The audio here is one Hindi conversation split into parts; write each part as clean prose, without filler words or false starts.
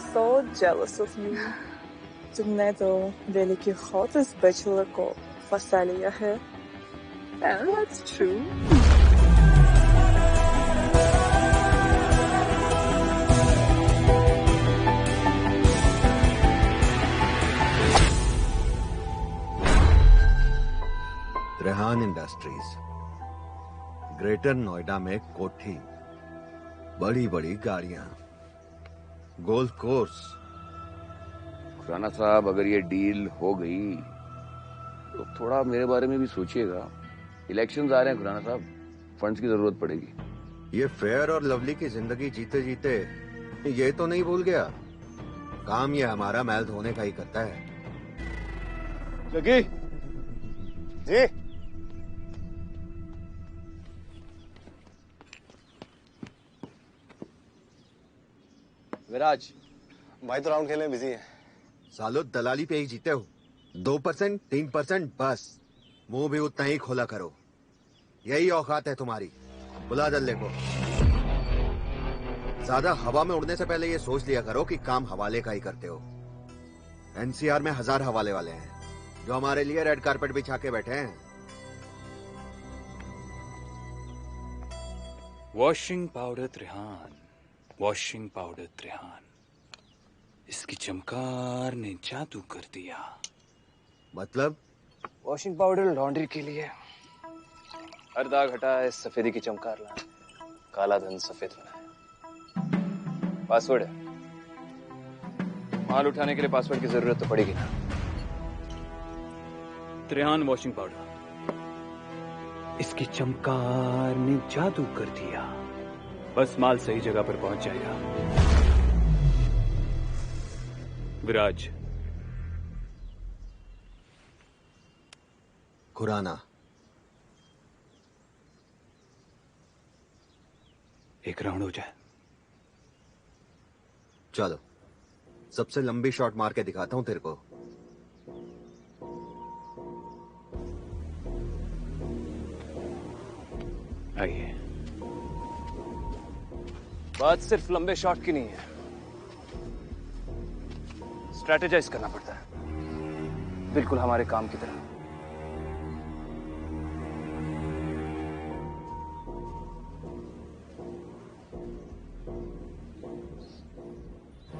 so jealous of you. तुमने तो दिल्ली की hottest bachelor को फंसा लिया है. And that's true. Rehan industries, greater Noida में कोठी, बड़ी बड़ी गाड़ियां, गोल्फ कोर्स। खुराना साहब, अगर ये डील हो गई तो थोड़ा मेरे बारे में भी सोचिएगा। इलेक्शंस आ रहे हैं खुराना साहब, फंड्स की जरूरत पड़ेगी। ये फेयर और लवली की जिंदगी जीते जीते ये तो नहीं भूल गया, काम ये हमारा महल धोने का ही करता है। जगी जी, विराज भाई तो राउंड खेलने में बिजी है। सालो दलाली पे ही जीते हो, 2% 3% बस, मुंह भी उतना ही खोला करो। यही औकात है तुम्हारी। बुला दल्ले को। ज्यादा हवा में उड़ने से पहले ये सोच लिया करो कि काम हवाले का ही करते हो। एनसीआर में 1000 हवाले वाले हैं जो हमारे लिए रेड कारपेट बिछा के बैठे हैं। वॉशिंग पाउडर त्रिहान, वॉशिंग पाउडर त्रिहान, इसकी चमकार ने जादू कर दिया। मतलब? वॉशिंग पाउडर लॉन्ड्री के लिए हर दाग हटाए, सफेदी की चमकार लाए, काला धन सफेद बनाए। पासवर्ड है, माल उठाने के लिए पासवर्ड की जरूरत तो पड़ेगी ना। त्रिहान वॉशिंग पाउडर, इसकी चमकार ने जादू कर दिया। बस माल सही जगह पर पहुंच जाएगा। विराज, खुराना, एक राउंड हो जाए। चलो, सबसे लंबी शॉट मार के दिखाता हूं तेरे को। आइए। बात सिर्फ लंबे शॉट की नहीं है, स्ट्रैटेजाइज करना पड़ता है, बिल्कुल हमारे काम की तरह।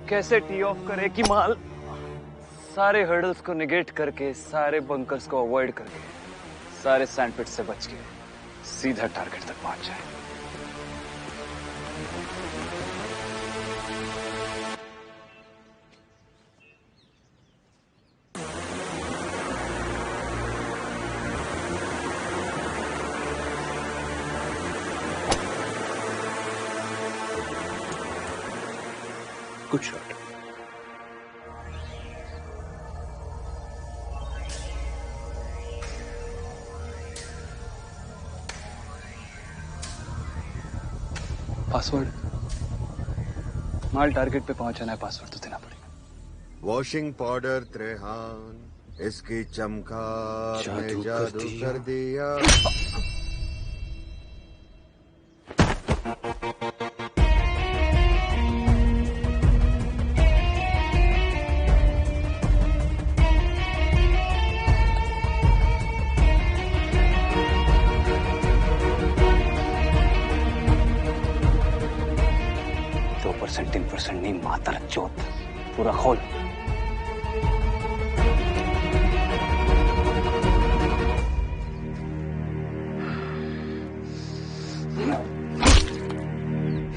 कैसे टी ऑफ करे कि माल सारे हर्डल्स को निगेट करके, सारे बंकर्स को अवॉइड करके, सारे सैंडपिट से बच के सीधा टारगेट तक पहुंच जाए। Good shot. पासवर्ड, माल टारगेट पे पहुंचाना है, पासवर्ड तो देना पड़ेगा। वॉशिंग पाउडर त्रिहान, इसकी चमकार ने जादू कर दिया। 2% नहीं, मातर चौथ, पूरा खोल।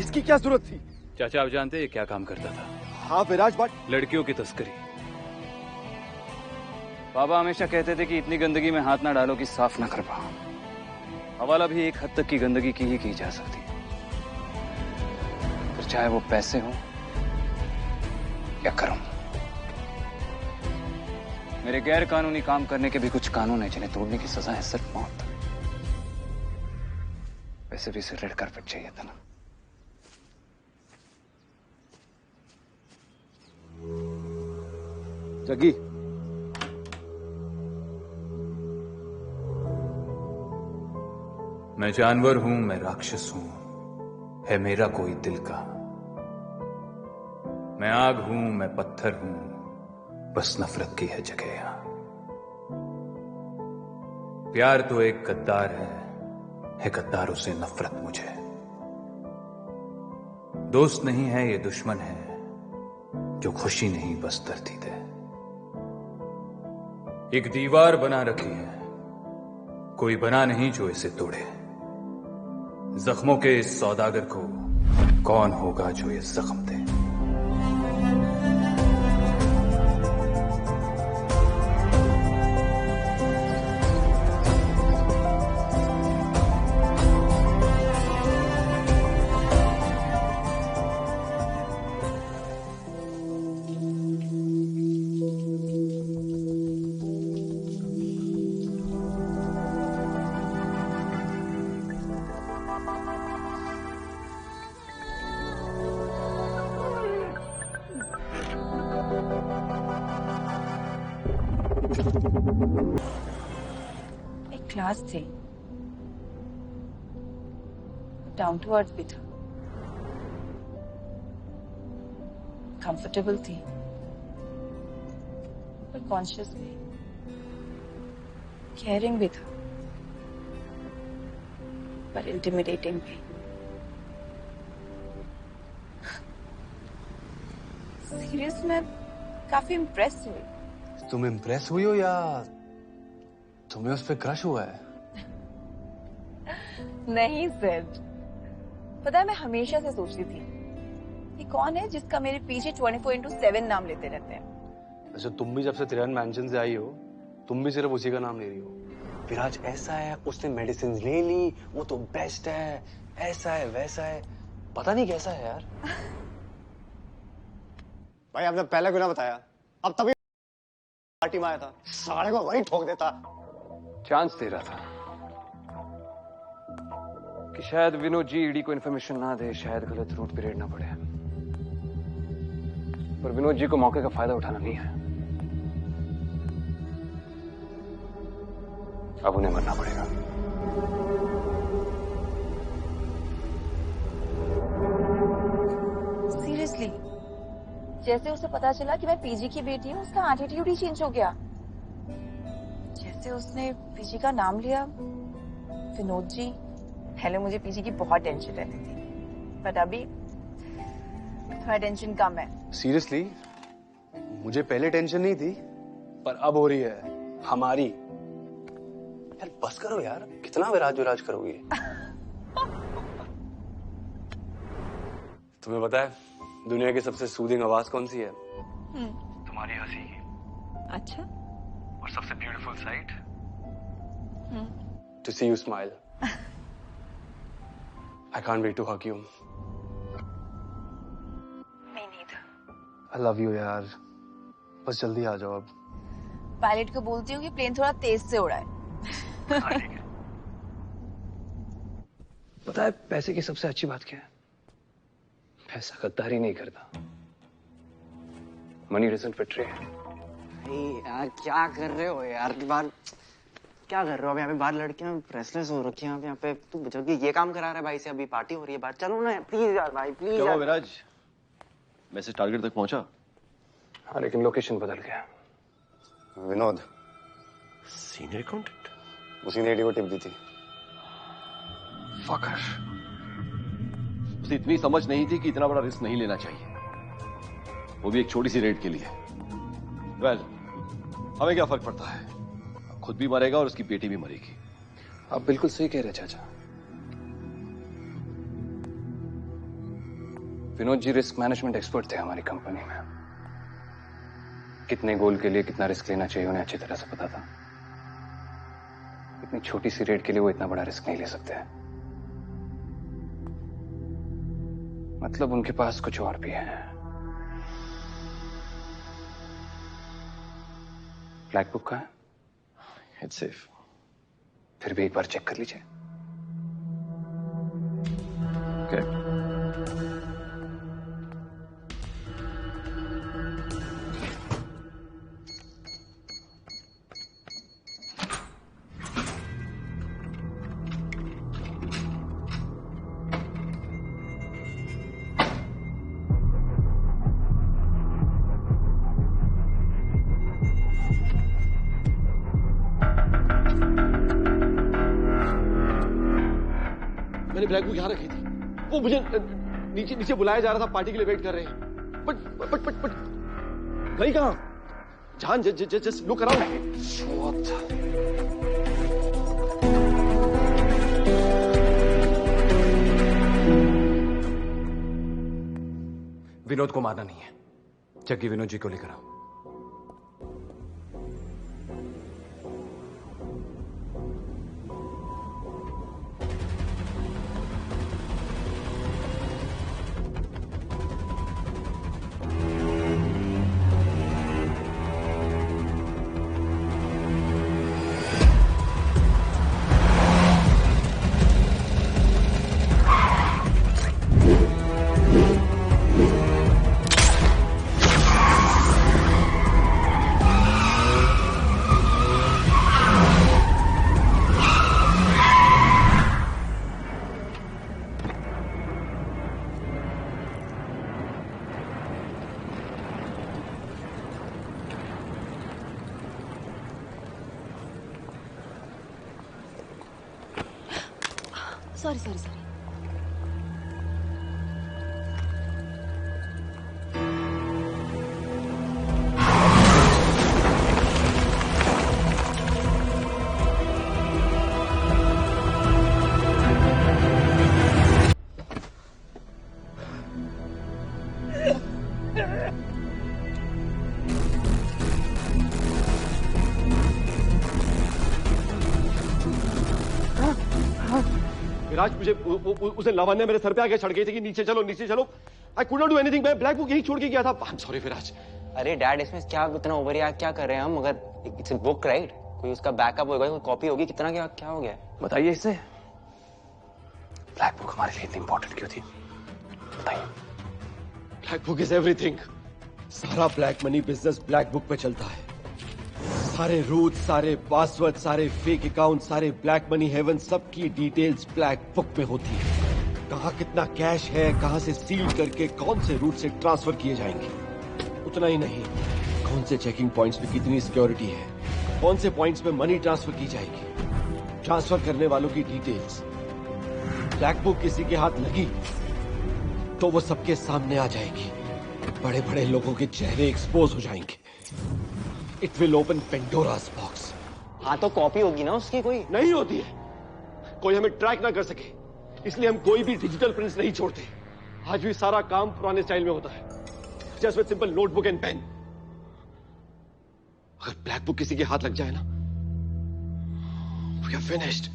इसकी क्या जरूरत थी? चाचा, आप जानते हैं क्या काम करता था? हाँ विराज, बट लड़कियों की तस्करी। बाबा हमेशा कहते थे कि इतनी गंदगी में हाथ ना डालो कि साफ ना कर पाओ। हवाला भी एक हद तक की गंदगी की जा सकती है, फिर चाहे वो पैसे हो या कर्म। मेरे गैर कानूनी काम करने के भी कुछ कानून है जिन्हें तोड़ने की सजा है सिर्फ मौत। वैसे भी इसे रेड कारपेट चाहिए था ना। जगी, मैं जानवर हूं, मैं राक्षस हूं, है मेरा कोई दिल का। मैं आग हूं, मैं पत्थर हूं, बस नफरत की है जगह यहां। प्यार तो एक गद्दार है गद्दारों से नफरत मुझे। दोस्त नहीं है ये दुश्मन है, जो खुशी नहीं बस दर्दी दे। एक दीवार बना रखी है, कोई बना नहीं जो इसे तोड़े। जख्मों के इस सौदागर को कौन होगा जो ये जख्म दे। एक क्लास थी, डाउन टू अर्थ भी था, कंफर्टेबल थी, पर कॉन्शियस भी, केयरिंग भी था, पर इंटिमिडेटिंग भी। सीरियस में काफी इम्प्रेस हुई। तुम इम्प्रेस हुई हो या तुम्हें उस पर क्रश हुआ है? नहीं सिर्फ, पता है मैं हमेशा से सोचती थी ये कौन है जिसका मेरे पीछे 24/7 नाम लेते रहते हैं। वैसे तुम भी जब से त्रिहन मैंशन से आई हो, तुम भी सिर्फ उसी का नाम ले रही हो। विराज ऐसा है, उसने मेडिसिन ले ली, वो तो बेस्ट है, ऐसा है वैसा है, पता नहीं कैसा है यार। भाई आपने पहले क्यों ना बताया? अब तभी पार्टी में आया था, सारे को वही ठोक देता। चांस दे रहा था कि शायद विनोद जी ईडी को इन्फॉर्मेशन ना दे, शायद गलत रूट पे रेड ना पड़े। पर विनोद जी को मौके का फायदा उठाना नहीं है, अब उन्हें मरना पड़ेगा। सीरियसली, जैसे उसे पता चला कि मैं पीजी की बेटी हूँ, उसका एटीट्यूड ही चेंज हो गया। जैसे उसने पीजी का नाम लिया, विनोद जी, पहले मुझे पीजी की बहुत टेंशन रहती थी, बट अभी थोड़ा टेंशन कम है। सीरियसली, मुझे पहले टेंशन नहीं थी, पर अब हो रही है हमारी। यार बस करो यार, कितना विराज विराज करोगे? तुम्हें पता है दुनिया की सबसे सूदिंग आवाज कौन सी है? तुम्हारी हंसी की। अच्छा। और सबसे beautiful sight? To see you smile. I can't wait to hug you. Me neither. I love you यार, बस जल्दी आ जाओ अब। पायलट को बोलती हूँ कि प्लेन थोड़ा तेज से उड़ाए। पता है पैसे की सबसे अच्छी बात क्या है? पैसा गद्दारी नहीं करता। Money doesn't betray. यार क्या कर रहे हो यार? बाहर क्या कर रहे हो? अब यहाँ पे बाहर लड़कियां रेस्टलेस हो रखी हैं। यहाँ पे तू जल्दी ये काम करा रहा है भाई से, अभी पार्टी हो रही है बाहर। चलो ना प्लीज यार भाई, प्लीज। क्या हुआ विराज? मैसेज टारगेट तक पहुंचा? हाँ लेकिन लोकेशन बदल गया। विनोद सीनियर अकाउंटेंट, उसी ने ईडी को टिप दी थी। फकर। उसे इतनी समझ नहीं थी कि इतना बड़ा रिस्क नहीं लेना चाहिए, वो भी एक छोटी सी रेड के लिए। वेल, हमें क्या फर्क पड़ता है, खुद भी मरेगा और उसकी बेटी भी मरेगी। आप बिल्कुल सही कह रहे चाचा। Vinod ji risk management expert थे हमारी कंपनी में। कितने गोल के लिए कितना रिस्क लेना चाहिए उन्हें अच्छी तरह से पता था। इतनी छोटी सी रेड के लिए वो इतना बड़ा रिस्क नहीं ले सकते। मतलब उनके पास कुछ और भी है। ब्लैक बुक का है? It's safe. फिर भी एक बार चेक कर लीजिए। Okay. मैंने ब्लैक बुक यहाँ रखी थी। वो मुझे नीचे नीचे बुलाया जा रहा था, पार्टी के लिए वेट कर रहे हैं। बट गई कहाँ? जान, जस्ट लुक अराउंड। विनोद को मारना नहीं है। जग्गी, विनोद जी को लेकर आओ। Sorry sorry sorry. विराज, मुझे उसने लावण्य मेरे सर पे आके चढ़ गई थी कि नीचे चलो नीचे चलो। I could not do anything. मैं ब्लैक बुक यही छोड़ के गया था। आई एम सॉरी विराज। अरे डैड, इसमें क्या इतना ओवर रिएक्ट क्या कर रहे हैं हम? अगर इट्स अ बुक राइट, कोई उसका बैकअप होगा, कोई कॉपी होगी, कितना क्या हो गया? बताइए इससे, ब्लैक बुक हमारे लिए इतनी इंपॉर्टेंट क्यों थी? बताइए। Black book is everything. सारा black money business black book पे चलता है। सारे रूट, सारे पासवर्ड, सारे फेक अकाउंट, सारे ब्लैक मनी हेवन, सबकी डिटेल्स ब्लैक बुक में होती है। कहाँ कितना कैश है, कहाँ से सील करके कौन से रूट से ट्रांसफर किए जाएंगे। उतना ही नहीं, कौन से चेकिंग पॉइंट्स पे कितनी सिक्योरिटी है, कौन से पॉइंट्स पे मनी ट्रांसफर की जाएगी, ट्रांसफर करने वालों की डिटेल्स। ब्लैक बुक किसी के हाथ लगी तो वो सबके सामने आ जाएगी। बड़े बड़े लोगों के चेहरे एक्सपोज हो जाएंगे। It will open Pandora's box. हाँ तो कॉपी होगी ना उसकी? कोई नहीं होती है। कोई हमें ट्रैक ना कर सके, इसलिए हम कोई भी डिजिटल प्रिंट्स नहीं छोड़ते। आज भी सारा काम पुराने स्टाइल में होता है, just with simple notebook and pen. अगर ब्लैक बुक किसी के हाथ लग जाए ना, वी आर फिनिश्ड।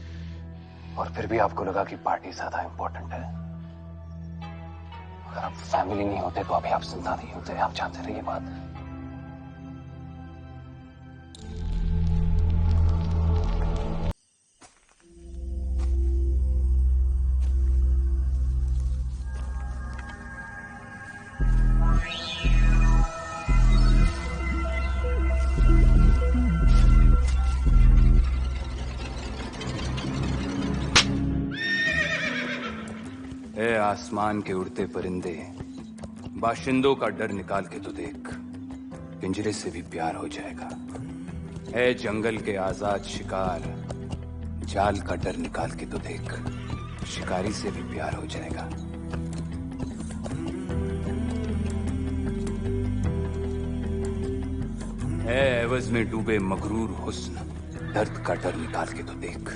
और फिर भी आपको लगा कि पार्टी ज्यादा इंपॉर्टेंट है। अगर आप फैमिली नहीं होते तो अभी आप जिंदा नहीं होते। आप जानते रहिए बात। ए आसमान के उड़ते परिंदे, बाशिंदों का डर निकाल के तो देख, पिंजरे से भी प्यार हो जाएगा। ए जंगल के आजाद शिकार, जाल का डर निकाल के तो देख, शिकारी से भी प्यार हो जाएगा। ए एवज में डूबे मगरूर हुस्न, दर्द का डर निकाल के तो देख,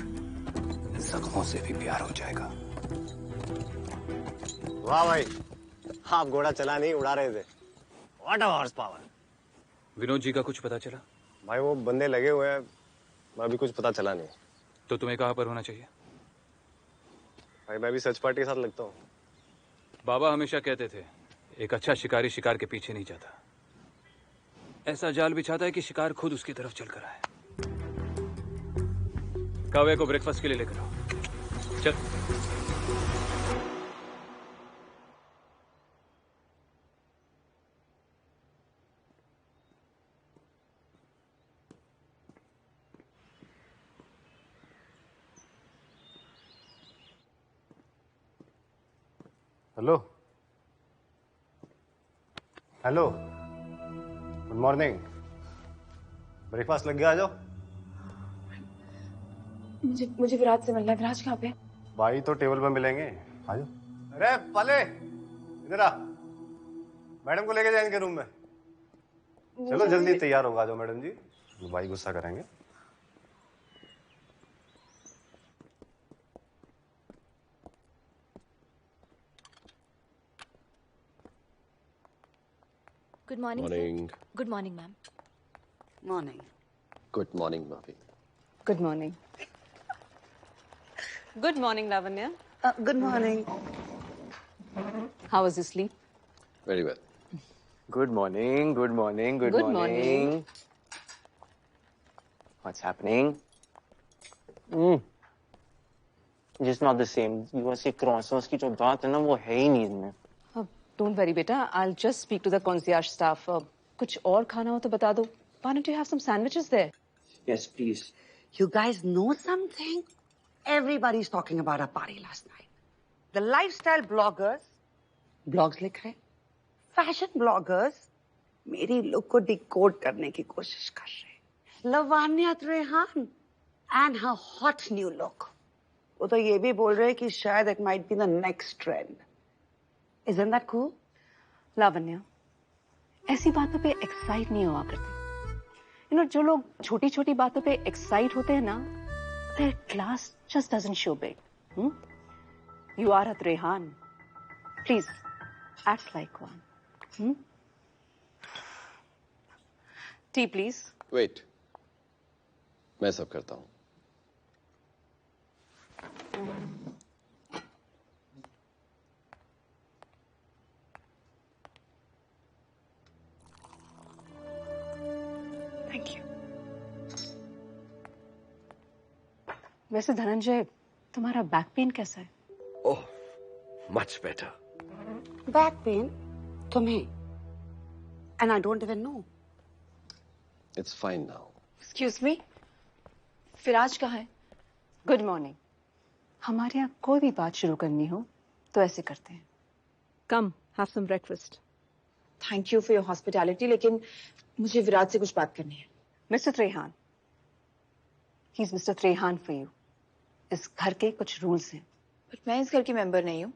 जख्मों से भी प्यार हो जाएगा। वाह भाई, आप घोड़ा चला नहीं, उड़ा रहे थे। What a horsepower. Vinod ji का कुछ पता चला? भाई वो बंदे लगे हुए हैं, अभी कुछ पता चला नहीं। तो तुम्हें कहाँ पर होना चाहिए? भाई मैं भी सर्च पार्टी के साथ लगता हूँ। बाबा हमेशा कहते थे, एक अच्छा शिकारी शिकार के पीछे नहीं जाता, ऐसा जाल बिछाता है कि शिकार खुद उसकी तरफ चलकर आए। काव्या को ब्रेकफास्ट के लिए लेकर आओ। चल। Hello hello, good morning. Breakfast लग गया, आ जाओ। मुझे विराज से मिलना है। विराज कहाँ पे? भाई तो टेबल पे मिलेंगे। आ जाओ। अरे पले इधर आ, मैडम को लेके जाए इनके रूम में। चलो जल्दी तैयार होगा, जाओ मैडम जी, भाई गुस्सा करेंगे। Good morning, Morning. sir. Good morning, ma'am. Morning. Good morning, Mafi. Good morning. Good morning, Lavanya. Good morning. How was your sleep? Very well. Good morning. Good morning. Good, Good morning. What's happening? Just not the same. USA crosswords की जो बात है ना वो है ही नहीं इनमें। Don't worry, beta. I'll just speak to the concierge staff. कुछ और खाना हो तो बता दो. Why don't you have some sandwiches there? Yes, please. You guys know something? Everybody's talking about our party last night. The lifestyle bloggers, blogs लिख रहे, fashion bloggers, मेरी look को decode करने की कोशिश कर रहे. Lavanya Trehan and her hot new look. वो तो ये भी बोल रहे कि शायद it might be the next trend. Isn't that cool? Lavanya, ऐसी बातों पे excite नहीं हुआ करते. You know, जो लोग छोटी-छोटी बातों पे excite होते हैं ना, their class just doesn't show big. You are a Trehan. Please, act like one. Tea, please. Wait. मैं सब करता हूँ। Thank you. वैसे धनंजय, तुम्हारा बैक पेन कैसा है? Oh, much better. Back pain? तुम्हें? And I don't even know. It's fine now. Excuse me? Firaz कहाँ है? Good morning. हमारे यहाँ कोई भी बात शुरू करनी हो तो ऐसे करते हैं। Come, have some breakfast. Thank you for your hospitality, लेकिन मुझे विराज से कुछ बात करनी है। Mister Trehan, he is mister Trehan for you. इस घर के कुछ रूल्स हैं। बट मैं इस घर की मेंबर नहीं हूँ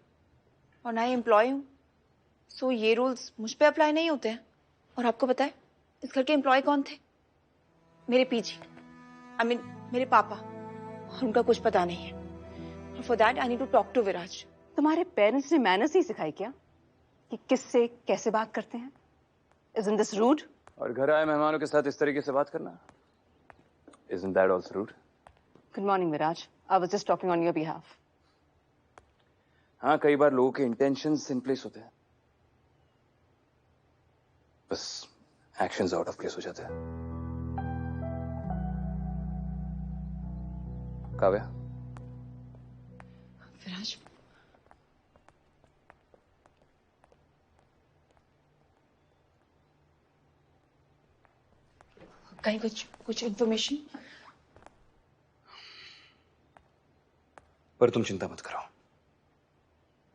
और ना ही एम्प्लॉय हूँ, सो ये रूल्स मुझ पे अप्लाई नहीं होते हैं। और आपको पता है इस घर के एम्प्लॉय कौन थे? मेरे पीजी, आई मीन मेरे पापा, और उनका कुछ पता नहीं है। For that I need to talk to Viraj. तुम्हारे पेरेंट्स ने मैनर्स ही सिखाई क्या कि किससे कैसे बात करते हैं? Isn't this rude? और घर आए मेहमानों के साथ इस तरीके से बात करना, Isn't that also rude? Good morning, Viraj. I was just talking on your behalf. हाँ, कई बार लोगों के इंटेंशंस इन प्लेस होते हैं, बस एक्शंस आउट ऑफ प्लेस हो जाते हैं। काव्या, विराज, कहीं कुछ इंफॉर्मेशन? पर तुम चिंता मत करो,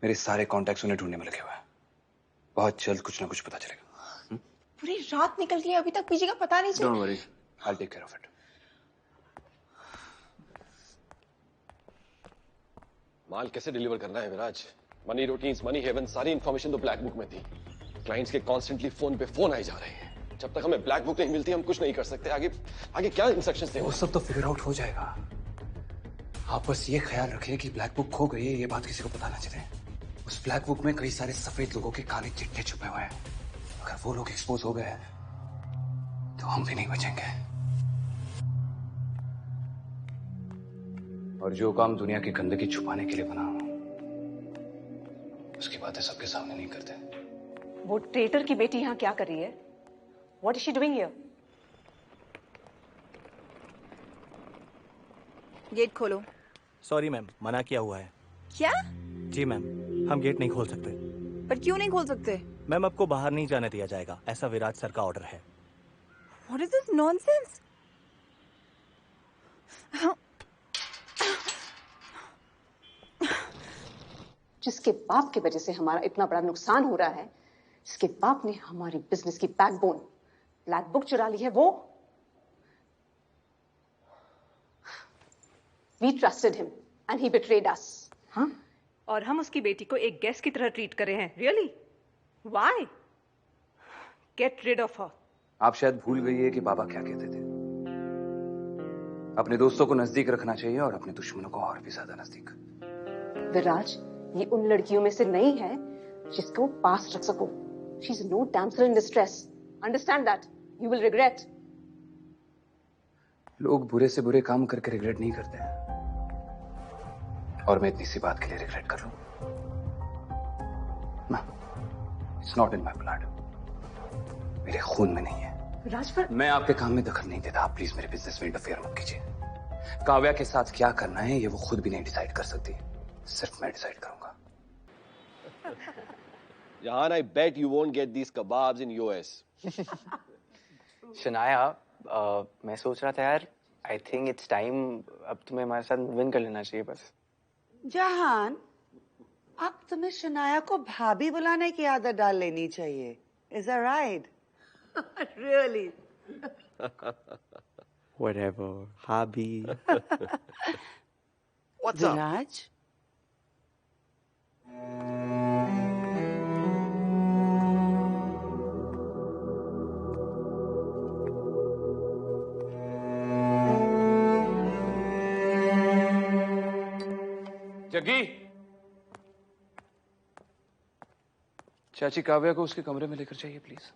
मेरे सारे कॉन्टैक्ट्स उन्हें ढूंढने में लगे हुए हैं। बहुत जल्द कुछ ना कुछ पता चलेगा। पूरी रात निकल गई, अभी तक पीजी का पता नहीं चला। Don't worry, I take care of it. माल कैसे डिलीवर करना है Viraj? Money routines, money haven, सारी इंफॉर्मेशन तो ब्लैक बुक में थी। क्लाइंट्स के कॉन्स्टेंटली फोन पे फोन आई जा रहे हैं। जब तक हमें ब्लैक बुक नहीं मिलती हम कुछ नहीं कर सकते। आगे क्या इंस्ट्रक्शंस दें? वो सब तो फिगर आउट हो जाएगा। आप बस ये ख्याल रखिए कि ब्लैक बुक खो गई है, ये बात किसी को पता ना चले। उस ब्लैक बुक में कई सारे सफेद लोगों के काले चिट्ठे छुपे हुए हैं। अगर वो लोग एक्सपोज हो गए तो हम भी नहीं बचेंगे। और जो काम दुनिया की गंदगी छुपाने के लिए बना हो, उसकी बातें सबके सामने नहीं करते। वो ट्रेटर की बेटी यहाँ क्या कर रही है? What is she doing here? Gate खोलो। सॉरी मैम, मना किया हुआ है। क्या? जी मैम, हम गेट नहीं खोल सकते। पर क्यों नहीं खोल सकते? मैम, आपको बाहर नहीं जाने दिया जाएगा, ऐसा विराज सर का ऑर्डर है। What is this nonsense? जिसके बाप की वजह से हमारा इतना बड़ा नुकसान हो रहा है, जिसके बाप ने हमारी बिजनेस की बैकबोन ब्लैक बुक चुरा ली है, वो We trusted him and he betrayed us. हाँ, और हम उसकी बेटी को एक गेस्ट की तरह ट्रीट कर रहे हैं। Really? Why? Get rid of her. आप शायद भूल गई है कि बाबा क्या कहते थे। अपने दोस्तों को नजदीक रखना चाहिए और अपने दुश्मनों को और भी ज्यादा नजदीक। विराज, ये उन लड़कियों में से नहीं है जिसको पास रख सको। She is no damsel in distress. Understand that. You will regret. लोग बुरे से बुरे काम करके रिग्रेट नहीं करते हैं, और मैं इतनी सी बात के लिए रिग्रेट कर लूं? ना, it's not in my blood. मेरे खून में नहीं है। राजफल, मैं आपके काम में दखल नहीं देता। आप प्लीज मेरे बिजनेस में इंटरफेयर मत कीजिए। काव्या के साथ क्या करना है ये वो खुद भी नहीं डिसाइड कर सकती, सिर्फ मैं डिसाइड करूंगा। Jahan, I bet you won't get these kebabs in US. Shanaya, मैं सोच रहा था यार, आई थिंक इट्स टाइम अब तुम्हें हमारे साथ मूव इन कर लेना चाहिए बस। जहान, अब तुम्हें शनाया को भाभी बुलाने की आदत डाल लेनी चाहिए। Is that right? Really? Whatever, hobby. What's up? Vinaj? Jaggi, चाची काव्या को उसके कमरे में लेकर जाइए please.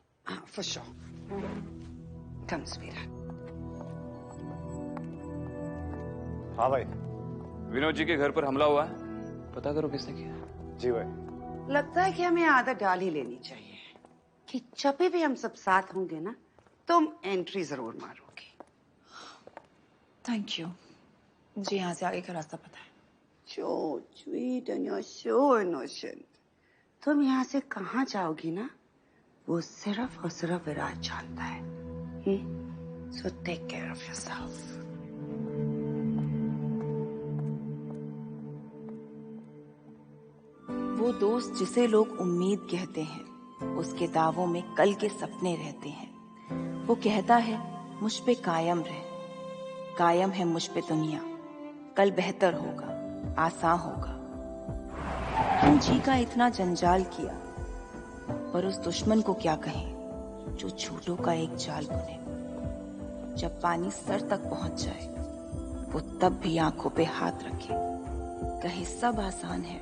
For sure. Come, sweetheart. हाँ भाई। विनोद जी के घर पर हमला हुआ है, पता करो किसने किया। जी भाई। लगता है कि हमें आदत डाल ही लेनी चाहिए कि जब भी हम सब साथ होंगे ना, तुम एंट्री जरूर मारोगे। थैंक यू, मुझे यहाँ से आगे का रास्ता पता है। So sweet and you're so innocent. तुम यहाँ से कहाँ जाओगी ना, वो सिर्फ और सिर्फ विराज जानता है। So take care of yourself. वो दोस्त जिसे लोग उम्मीद कहते हैं, उसके दावों में कल के सपने रहते हैं। वो कहता है मुझ पे कायम रह, कायम है मुझ पे दुनिया, कल बेहतर होगा, आसान होगा। क्यों जी का इतना जंजाल किया, पर उस दुश्मन को क्या कहें जो झूठों का एक जाल बुने। जब पानी सर तक पहुंच जाए, वो तब भी आंखों पे हाथ रखे, कहे सब आसान है।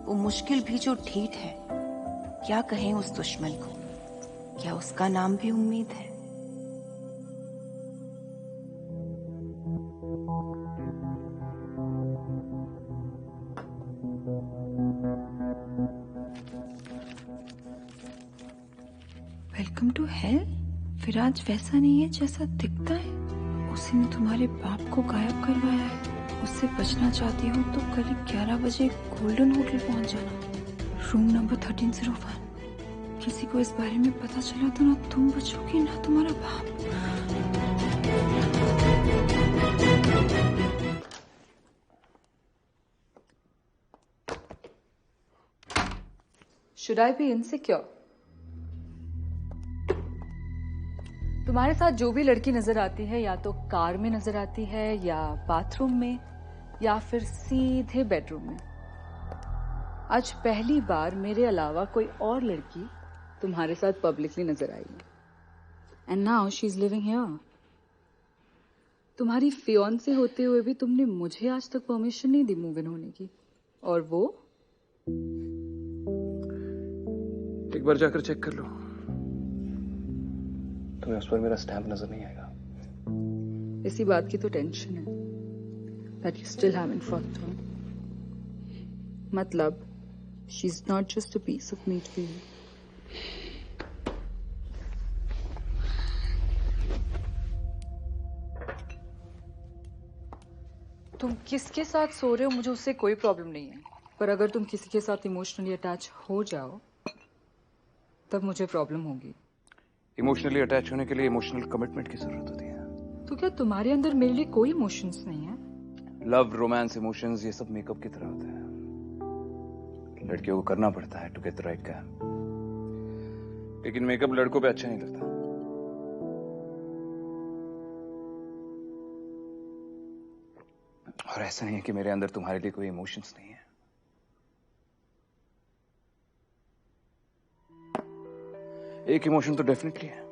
वो मुश्किल भी जो ढीठ है, क्या कहें उस दुश्मन को, क्या उसका नाम भी उम्मीद है। Welcome to hell. विराज वैसा नहीं है जैसा दिखता है। उसी ने तुम्हारे बाप को गायब करवाया है। उससे बचना चाहती हो तो करीब 11 बजे गोल्डन होटल पहुंच जाना, रूम नंबर 1301। किसी को इस बारे में पता चला तो ना तुम बचोगी ना तुम्हारा बाप। Should I be insecure? तुम्हारे साथ जो भी लड़की नजर आती है, या तो कार में नजर आती है, या बाथरूम में, या फिर सीधे बेडरूम में। आज पहली बार मेरे अलावा कोई और लड़की तुम्हारे साथ पब्लिकली नजर आई है। And now she is living here. तुम्हारी फियांसे होते हुए भी तुमने मुझे आज तक परमिशन नहीं दी मूव इन होने की, और वो एक बार जाकर चेक कर लो। तुम्हें उस पर मेरा स्टैम्प नजर नहीं आएगा। इसी बात की तो टेंशन है, that you still haven't fucked her. मतलब, she's not just a piece of meat for you. तुम किसके साथ सो रहे हो मुझे उससे कोई प्रॉब्लम नहीं है, पर अगर तुम किसी के साथ इमोशनली अटैच हो जाओ तब मुझे प्रॉब्लम होगी। इमोशनली अटैच होने के लिए इमोशनल कमिटमेंट की जरूरत होती है। तो क्या तुम्हारे अंदर मेरे लिए कोई इमोशंस नहीं है? लव, रोमांस, इमोशंस ये सब मेकअप की तरह होते हैं। लड़कियों को करना पड़ता है to get the right guy, लेकिन मेकअप लड़कों पे अच्छा नहीं लगता। और ऐसा नहीं है कि मेरे अंदर तुम्हारे लिए कोई इमोशंस नहीं है। एक इमोशन तो डेफिनेटली है।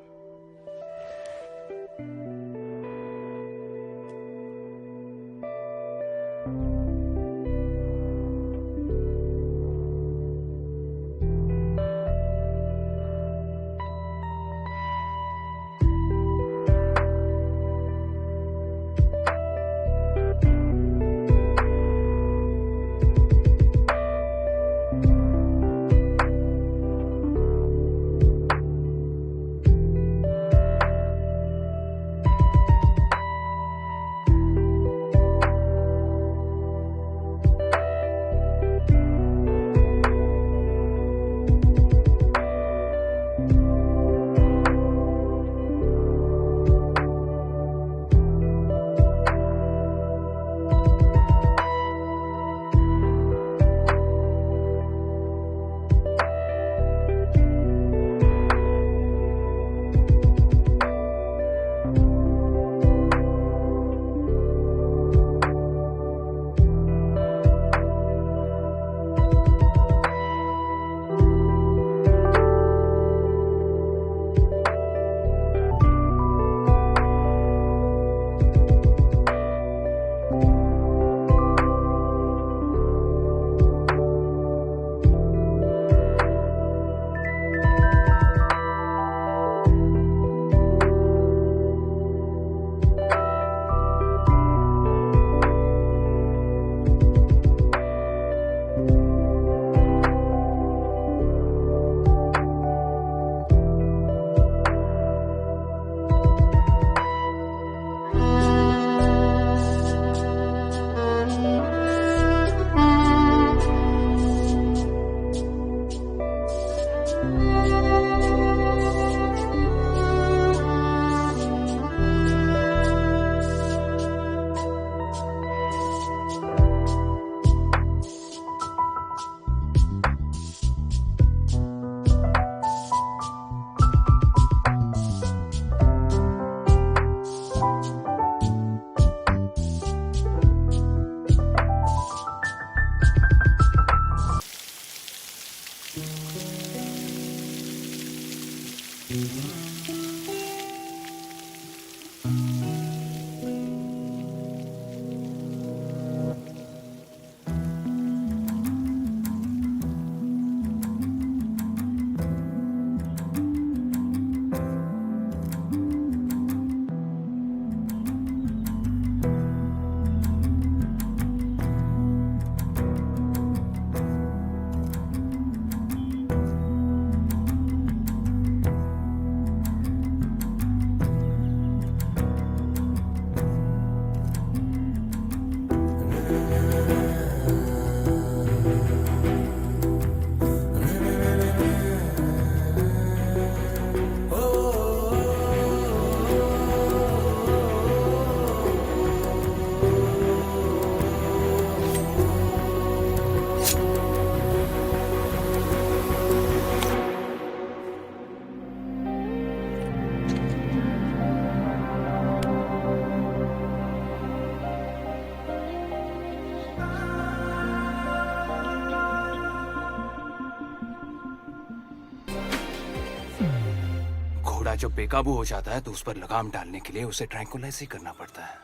घोड़ा जो बेकाबू हो जाता है तो उस पर लगाम डालने के लिए उसे ट्रैंकुलाइज ही करना पड़ता है,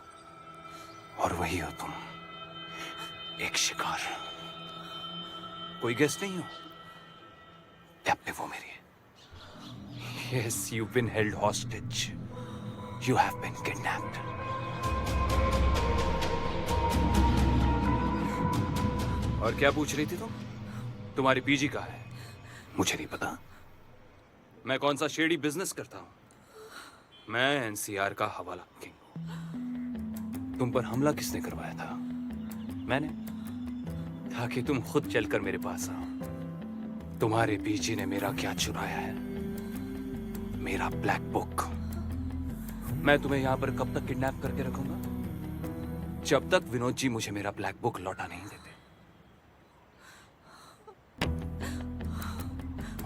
और वही हो तुम, एक शिकार। कोई गेस्ट नहीं हो? कैप्टिव हो मेरी। Yes, you've been held hostage. You have been kidnapped. और क्या पूछ रही थी तुम? तुम्हारी पीजी कहाँ है? मुझे नहीं पता। मैं कौन सा शेडी बिजनेस करता हूं? मैं एनसीआर का हवाला किंग हूं। तुम पर हमला किसने करवाया था? मैंने, ताकि तुम खुद चलकर मेरे पास आओ। तुम्हारे पीजी ने मेरा क्या चुराया है? मेरा ब्लैक बुक। मैं तुम्हें यहां पर कब तक किडनैप करके रखूंगा? जब तक विनोद जी मुझे मेरा ब्लैक बुक लौटा नहीं देते।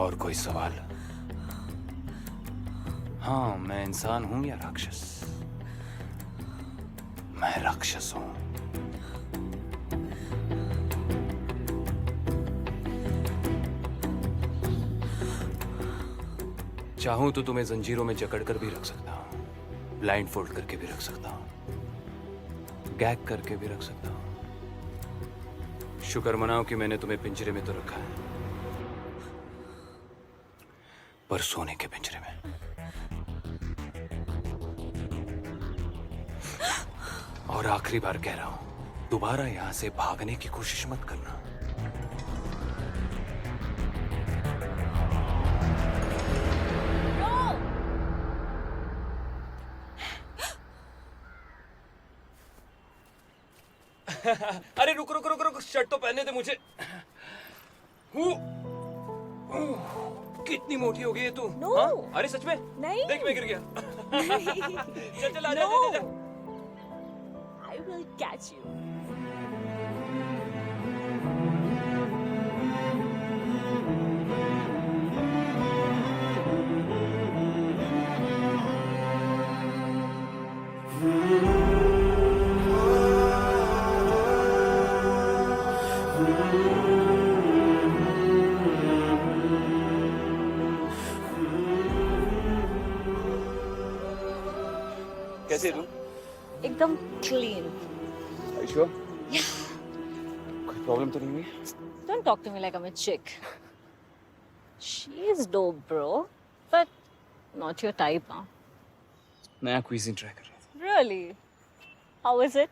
और कोई सवाल? हाँ, मैं इंसान हूं या राक्षस? मैं राक्षस हूं। चाहूं तो तुम्हें जंजीरों में जकड़ कर भी रख सकता हूं, ब्लाइंड फोल्ड करके भी रख सकता हूं, गैग करके भी रख सकता हूं। शुक्र मनाओ कि मैंने तुम्हें पिंजरे में तो रखा है, पर सोने के पिंजरे में। और आखिरी बार कह रहा हूं, दोबारा यहां से भागने की कोशिश मत करना। अरे रुक रुक रुक रुक, शर्ट तो पहनने दे मुझे। कितनी मोटी हो गई है तू? No. हाँ? अरे सच में? नहीं। देख मैं गिर गया। चल चल आजा No. आजा। I will catch you. कैसे है तू? एकदम clean. Are you sure? Yeah. कोई प्रॉब्लम तो नहीं हुई? Don't talk to me like I'm a chick. She's dope, bro. But not your type, huh? नया क्विज़िन ट्राई कर रहा था। Really? How is it?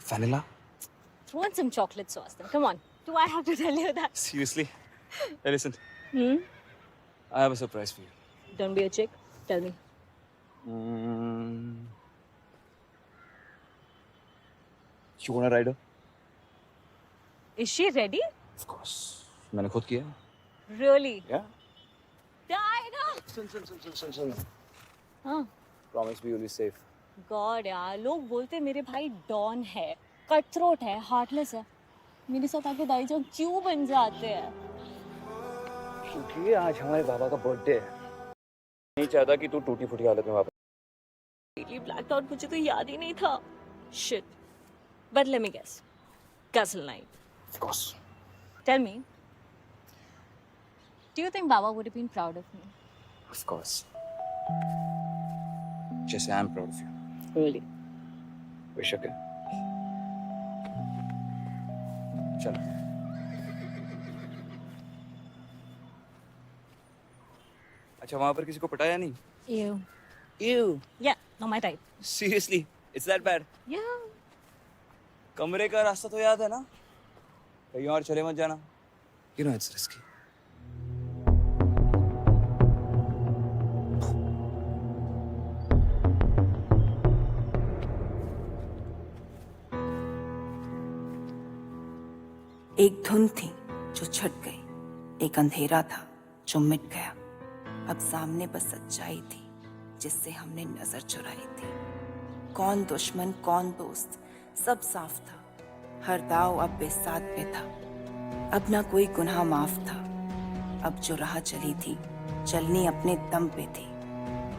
Vanilla? Throw in some chocolate sauce then. Come on. Do I have to tell you that? Seriously? Hey, listen. Hmm? I have a surprise for you. Don't be a chick. Tell me. You wanna ride her? Is she ready? Of course. मैंने खुद किया। Really? Yeah. Diana! सुन। हाँ. Promise me you'll be safe. God यार, लोग बोलते मेरे भाई डॉन है, कटथ्रोट है, हार्टलेस है। मेरे साथ आके दाई जान क्यों बन जाते हैं? क्योंकि आज हमारे बाबा का बर्थडे है। नहीं चाहता कि तू टूटी फूटी हालत में वापस। ब्लैक आउट, मुझे तो याद ही नहीं था। Shit. But let me guess. Castle night. Of course. Tell me. Do you think Baba would have been proud of me? Of course. जैसे I'm proud of you. Really? बेशक है। चलो। अच्छा वहाँ पर किसी को पटाया नहीं? Ew. Ew. Yeah, not my type. Seriously, it's that bad? Yeah. कमरे का रास्ता तो याद है ना? कहीं और चले मत जाना। You know it's risky. एक धुन थी जो छट गई, एक अंधेरा था जो मिट गया। अब सामने बस सच्चाई थी जिससे हमने नजर चुराई थी। कौन दुश्मन कौन दोस्त सब साफ था, हर दाव अब बेसात पे था। अब ना कोई गुनाह माफ था, अब जो राह चली थी चलनी अपने दम पे थी।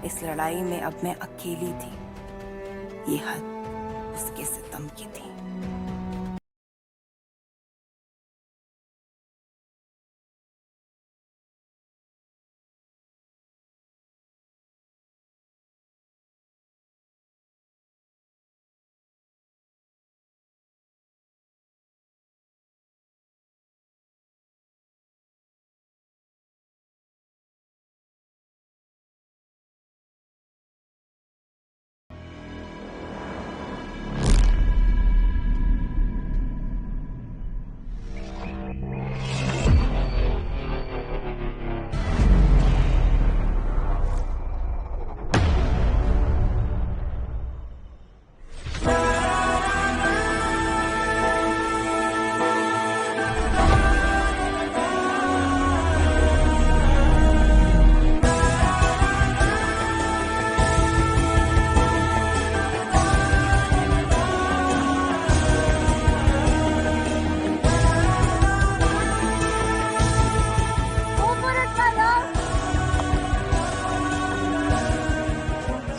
इस लड़ाई में अब मैं अकेली थी, ये हद उसके सितम की थी।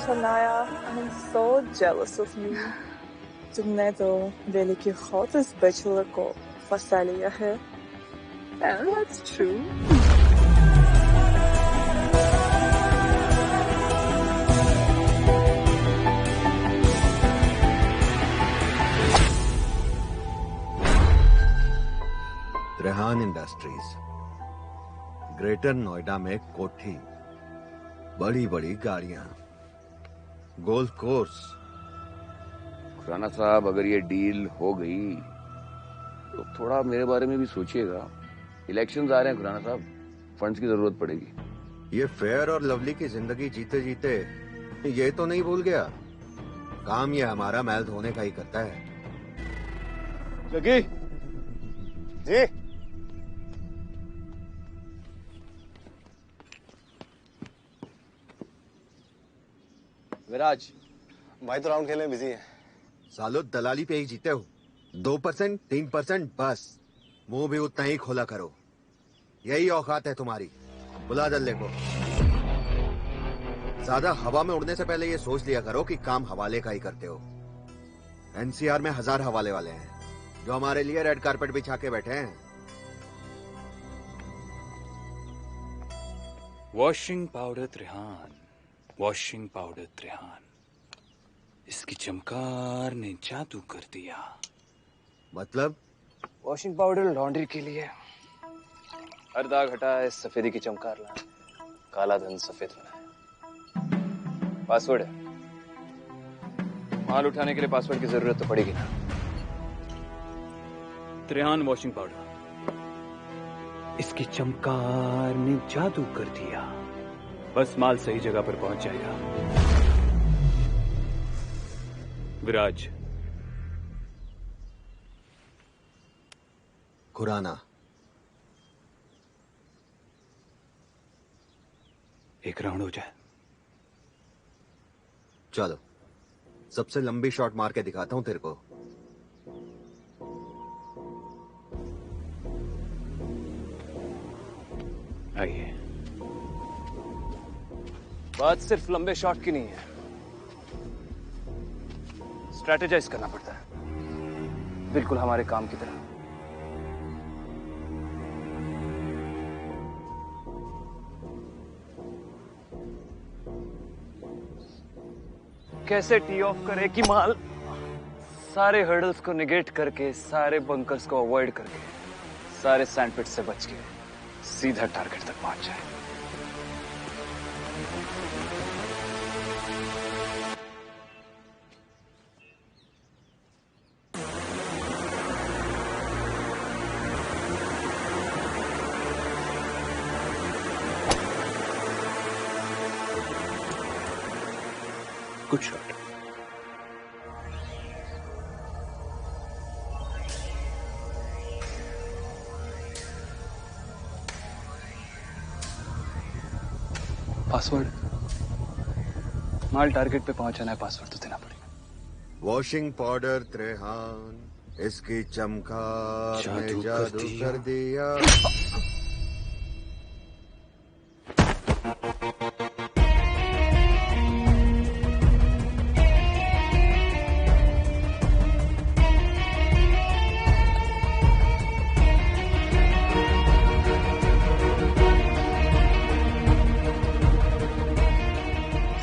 Shania, I'm so jealous of you. तुमने तो दिल्ली की hottest bachelor को फंसा लिया है. And that's true. Industries, greater Noida में कोठी, बड़ी बड़ी गाड़ियां, गोल्फ कोर्स। खुराना साहब, अगर ये डील हो गई तो थोड़ा मेरे बारे में भी सोचिएगा। इलेक्शंस आ रहे हैं खुराना साहब, फंड्स की जरूरत पड़ेगी। ये फेयर और लवली की जिंदगी जीते जीते ये तो नहीं भूल गया, काम ये हमारा मैल धोने का ही करता है। जगी जी, विराज भाई तो राउंड खेलने में बिजी है। सालो दलाली पे ही जीते हो, 2% 3% बस, मुंह भी उतना ही खोला करो। यही औकात है तुम्हारी। बुला दल्ले को। ज्यादा हवा में उड़ने से पहले ये सोच लिया करो कि काम हवाले का ही करते हो। एनसीआर में 1000 हवाले वाले हैं जो हमारे लिए रेड कारपेट बिछा के बैठे हैं। वॉशिंग पाउडर त्रिहान, वॉशिंग पाउडर त्रिहान, इसकी चमकार ने जादू कर दिया। मतलब? वॉशिंग पाउडर लॉन्ड्री के लिए, हर दाग हटाए, सफेदी की चमकार लाए, काला धन सफेद बनाए। पासवर्ड है, माल उठाने के लिए पासवर्ड की जरूरत तो पड़ेगी ना। त्रिहान वॉशिंग पाउडर, इसकी चमकार ने जादू कर दिया। बस माल सही जगह पर पहुंच जाएगा। विराज, खुराना, एक राउंड हो जाए। चलो, सबसे लंबी शॉट मार के दिखाता हूं तेरे को। आइए। बात सिर्फ लंबे शॉट की नहीं है, स्ट्रैटेजाइज करना पड़ता है, बिल्कुल हमारे काम की तरह। कैसे टी ऑफ करे कि माल सारे हर्डल्स को निगेट करके, सारे बंकर्स को अवॉइड करके, सारे सैंडपिट से बच के सीधा टारगेट तक पहुंच जाए। Good shot. पासवर्ड, माल टारगेट पे पहुंचाना है, पासवर्ड तो देना पड़ेगा। वॉशिंग पाउडर त्रिहान, इसकी चमकार ने जादू कर दिया।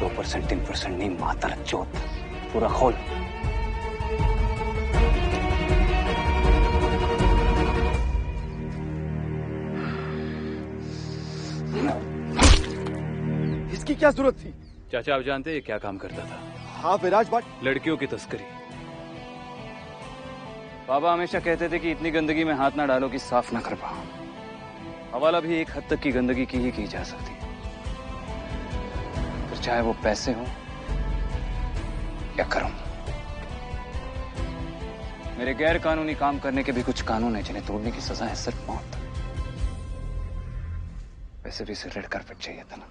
2% नहीं, मातर चौथ, पूरा खोल। इसकी क्या जरूरत थी? चाचा, आप जानते हैं क्या काम करता था? हाँ विराज, बट लड़कियों की तस्करी। बाबा हमेशा कहते थे कि इतनी गंदगी में हाथ ना डालो कि साफ ना कर पाओ। हवाला भी एक हद तक की गंदगी की जा सकती है, फिर चाहे वो पैसे हो या कर्म। मेरे गैर कानूनी काम करने के भी कुछ कानून है जिन्हें तोड़ने की सजा है सिर्फ मौत। वैसे भी इसे रेड कारपेट चाहिए था ना।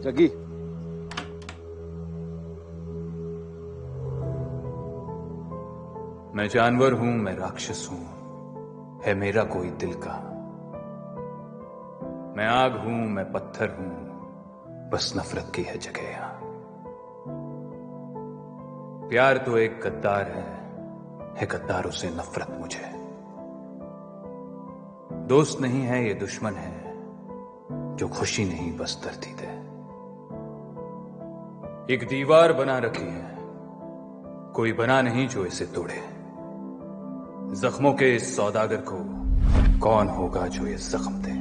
जगी, मैं जानवर हूं, मैं राक्षस हूं, है मेरा कोई दिल का। मैं आग हूं, मैं पत्थर हूं, बस नफरत की है जगह यहां। प्यार तो एक गद्दार है गद्दारों से नफरत मुझे। दोस्त नहीं है ये दुश्मन है, जो खुशी नहीं बस दर्दी दे। एक दीवार बना रखी है कोई बना नहीं जो इसे तोड़े। जख्मों के इस सौदागर को कौन होगा जो ये जख्म दे?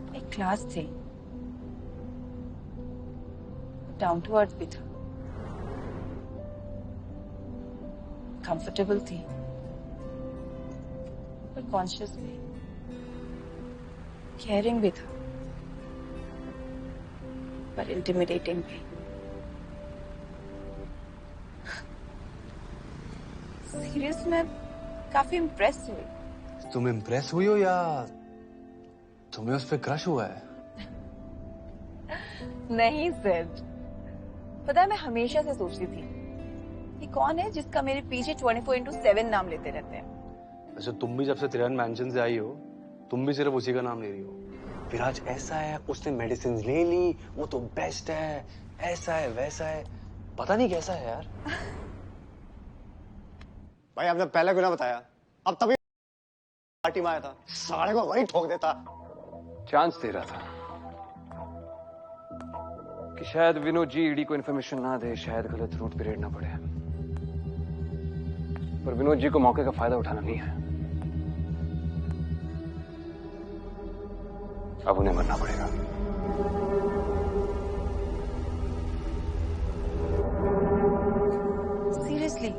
एक क्लास थी, डाउन टू अर्थ भी था, कंफर्टेबल थी, पर कॉन्शियस भी, केयरिंग भी था, पर इंटिमिडेटिंग भी। सीरियस में काफी इम्प्रेस हुई। तुम इम्प्रेस हुई हो या तुम्हें उस पर क्रश हुआ है? नहीं सिर्फ, पता है मैं हमेशा से सोचती थी कि कौन है जिसका मेरे पीछे 24/7 नाम लेते रहते हैं। अच्छा, तुम भी जब से तिरन मैंशन से आई हो, तुम भी सिर्फ उसी का नाम ले रही हो। विराज ऐसा है, उसने मेडिसिन ले ली, वो तो बेस्ट है, ऐसा है वैसा है, पता नहीं कैसा है यार। भाई आपने पहले क्यों ना बताया? अब तभी पार्टी में आया था, सारे को वही ठोक देता। चांस दे रहा था कि शायद विनोद जी ईडी को इन्फॉर्मेशन ना दे, शायद गलत रूट पे रेड ना पड़े, पर विनोद जी को मौके का फायदा उठाना नहीं है। अब उन्हें मरना पड़ेगा। सीरियसली,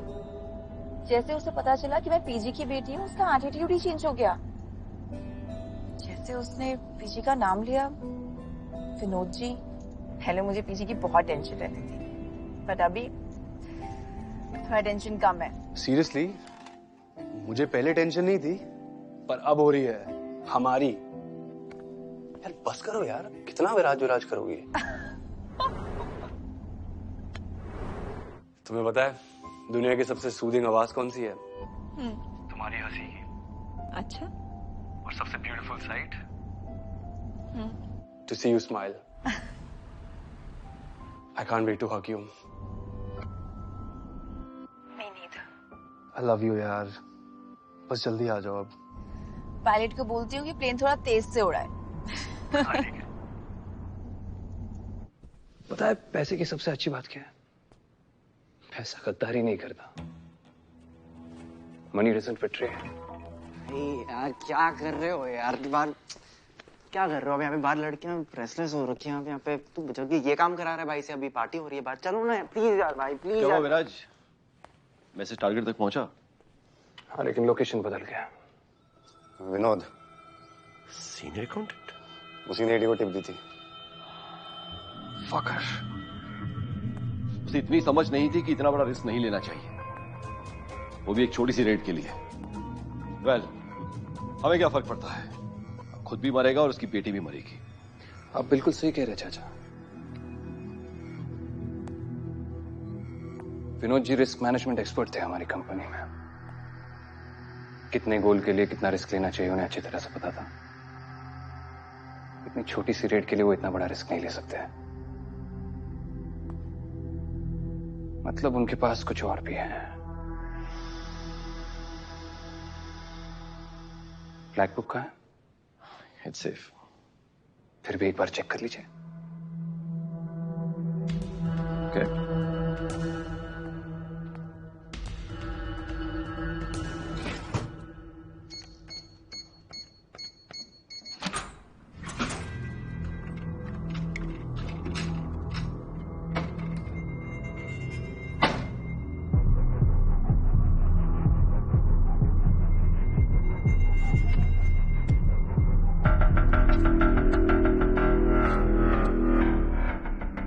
जैसे उसे पता चला कि मैं पीजी की बेटी हूँ, उसका एटीट्यूड ही चेंज हो गया। जैसे उसने पीजी का नाम लिया, विनोद जी, पहले मुझे पीजी की बहुत टेंशन रहती थी, बट अभी थोड़ा टेंशन कम है। सीरियसली, मुझे पहले टेंशन नहीं थी, पर अब हो रही है हमारी। यार बस करो यार, कितना विराज विराज करोगे? तुम्हें पता है दुनिया की सबसे सूदिंग आवाज कौन सी है? तुम्हारी हंसी की। अच्छा। और सबसे beautiful sight? To see you smile. I can't wait to hug you. I love you यार, बस जल्दी आ जाओ अब। पायलट को बोलती हूँ कि प्लेन थोड़ा तेज से उड़ाए। पता है पैसे की सबसे अच्छी बात क्या है? पैसा गद्दारी नहीं करता। Money doesn't betray. यार क्या कर रहे हो यार? बार क्या कर रहे हो? यहाँ पे बाहर लड़कियां रेस्टलेस हो रखी हैं, यहाँ पे तू बचो कि ये काम करा रहा है भाई से, अभी पार्टी हो रही है, बाहर चलो ना प्लीज यार भाई, प्लीज। क्या विराज, मैसेज टारगेट तक पहुंचा? हाँ, लेकिन लोकेशन बदल गया। विनोद सीनियर अकाउंटेंट, उसी ने ईडी को टिप दी थी। फकर। उसे इतनी समझ नहीं थी कि इतना बड़ा रिस्क नहीं लेना चाहिए, वो भी एक छोटी सी रेड के लिए। वेल, हमें क्या फर्क पड़ता है, खुद भी मरेगा और उसकी बेटी भी मरेगी। आप बिल्कुल सही कह रहे चाचा। Vinod ji risk management expert थे हमारी कंपनी में। कितने गोल के लिए कितना रिस्क लेना चाहिए उन्हें अच्छी तरह से पता था। इतनी छोटी सी रेड के लिए वो इतना बड़ा रिस्क नहीं ले सकते। मतलब उनके पास कुछ और भी है। ब्लैक बुक का है? It's safe. फिर भी एक बार चेक कर लीजिए। ओके।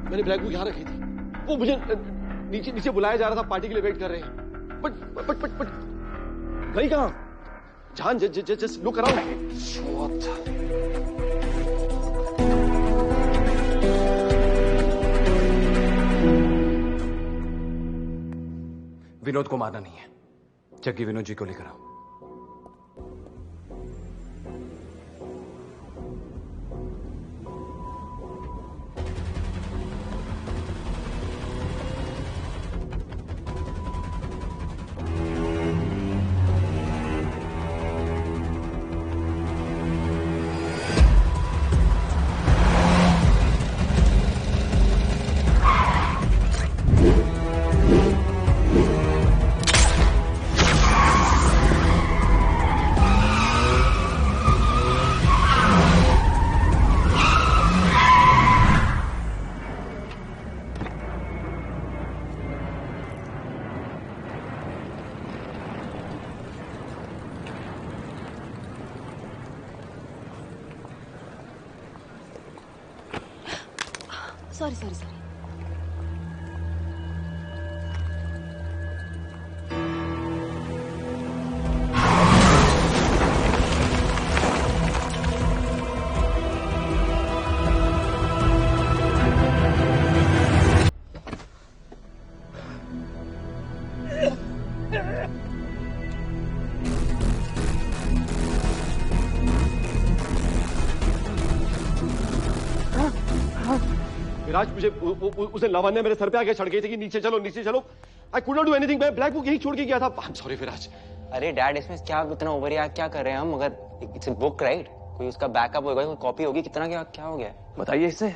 मैंने ब्लैक बुक यहाँ रखी थी, वो मुझे नीचे नीचे बुलाया जा रहा था, पार्टी के लिए वेट कर रहे हैं। बट गई कहाँ? जान जस्ट लुक अराउंड। विनोद को मारना नहीं है। जग्गी विनोद जी को लेकर आओ। Sorry sorry sorry. विराज, मुझे उसे लावण्य मेरे सर पे आके चढ़ गई थी कि नीचे चलो नीचे चलो। I could not do anything. मैं ब्लैक बुक यही छोड़ के गया था। आई एम सॉरी विराज। अरे डैड, इसमें क्या इतना ओवर रिएक्ट क्या कर रहे हैं हम? मगर इट्स अ बुक राइट, कोई उसका बैकअप होगा, कोई कॉपी होगी, कितना क्या क्या हो गया? बताइए इससे,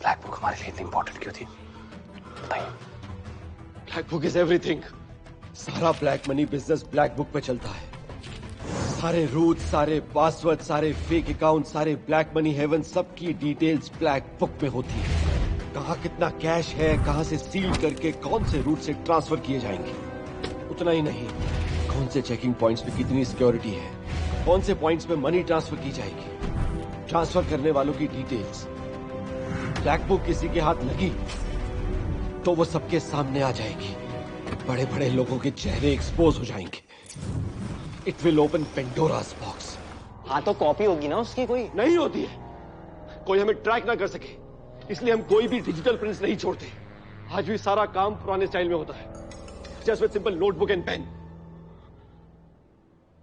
ब्लैक बुक हमारे लिए इतनी इंपॉर्टेंट क्यों थी? बताइए। Black book is everything. सारा black money business black book पे चलता है। सारे रूट, सारे पासवर्ड, सारे फेक अकाउंट, सारे ब्लैक मनी हेवन, सबकी डिटेल्स ब्लैक बुक में होती है। कहाँ कितना कैश है, कहाँ से सील करके कौन से रूट से ट्रांसफर किए जाएंगे। उतना ही नहीं, कौन से चेकिंग पॉइंट्स पे कितनी सिक्योरिटी है, कौन से पॉइंट्स पे मनी ट्रांसफर की जाएगी, ट्रांसफर करने वालों की डिटेल्स। ब्लैक बुक किसी के हाथ लगी तो वो सबके सामने आ जाएगी। बड़े बड़े लोगों के चेहरे एक्सपोज हो जाएंगे। It will open Pandora's box. हाँ तो कॉपी होगी ना उसकी? कोई नहीं होती है। कोई हमें ट्रैक ना कर सके, इसलिए हम कोई भी डिजिटल प्रिंट्स नहीं छोड़ते। आज भी सारा काम पुराने स्टाइल में होता है, just with simple notebook and pen.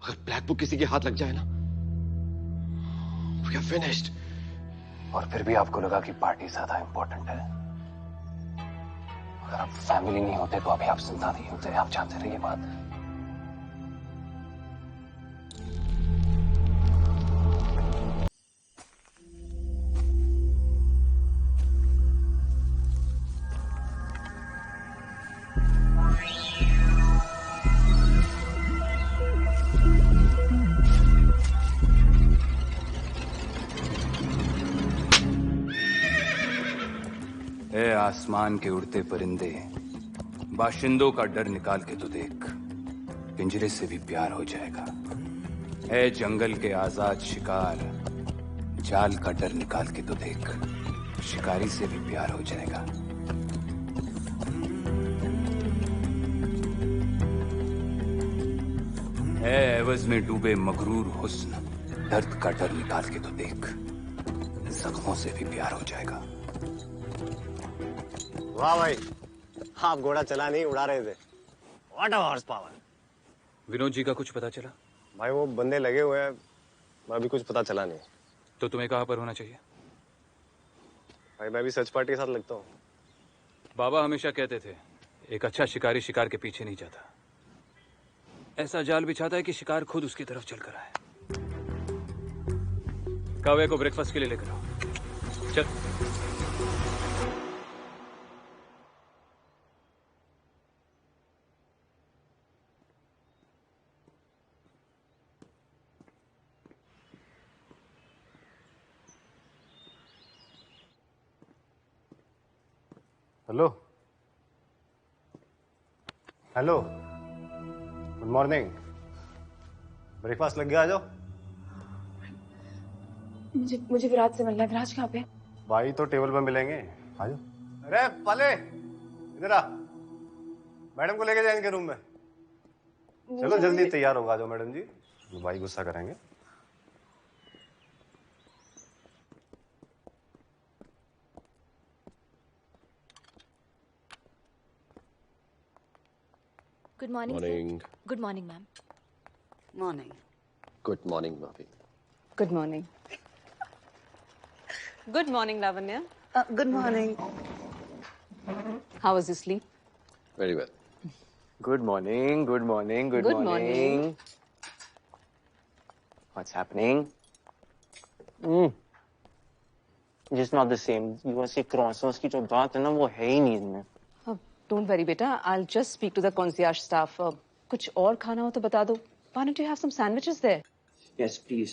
अगर ब्लैक बुक किसी के हाथ लग जाए ना, वी आर फिनिश्ड। और फिर भी आपको लगा कि पार्टी ज्यादा इंपॉर्टेंट है। अगर आप फैमिली नहीं होते तो अभी आप जिंदा नहीं होते। आप जानते रहिए बात। ए आसमान के उड़ते परिंदे, बाशिंदों का डर निकाल के तो देख, पिंजरे से भी प्यार हो जाएगा। ए जंगल के आजाद शिकार, जाल का डर निकाल के तो देख, शिकारी से भी प्यार हो जाएगा। ए एवज में डूबे मगरूर हुस्न, दर्द का डर निकाल के तो देख, जख्मों से भी प्यार हो जाएगा। वाह भाई, आप घोड़ा चला नहीं, उड़ा रहे थे। What a horsepower. Vinod ji का कुछ पता चला? भाई वो बंदे लगे हुए हैं, अभी कुछ पता चला नहीं। तो तुम्हें कहाँ पर होना चाहिए? भाई मैं भी सर्च पार्टी के साथ लगता हूँ। बाबा हमेशा कहते थे, एक अच्छा शिकारी शिकार के पीछे नहीं जाता, ऐसा जाल बिछाता है कि शिकार खुद उसकी तरफ चलकर आए। कौवे को ब्रेकफास्ट के लिए लेकर आओ। चल। Hello hello, good morning. Breakfast लग गया, आ जाओ। मुझे विराज से मिलना है। विराज कहाँ पे? भाई तो टेबल पे मिलेंगे, आ जाओ। अरे पले, इधर आ। मैडम को लेके जाएंगे रूम में। चलो जल्दी तैयार होगा, आ जाओ मैडम जी, भाई गुस्सा करेंगे। Good morning. Morning. Good morning ma'am. Morning. Good morning भाभी। Good morning. Good morning Lavanya. Good morning. How was your sleep? Very well. Good morning, good morning, good Good morning. morning. What's happening? Just not the same. USA crossers की जो बात है ना वो है ही नहीं इनमें। Don't worry बेटा, I'll just speak to the concierge staff. कुछ और खाना हो तो बता दो. Why don't you have some sandwiches there? Yes, please.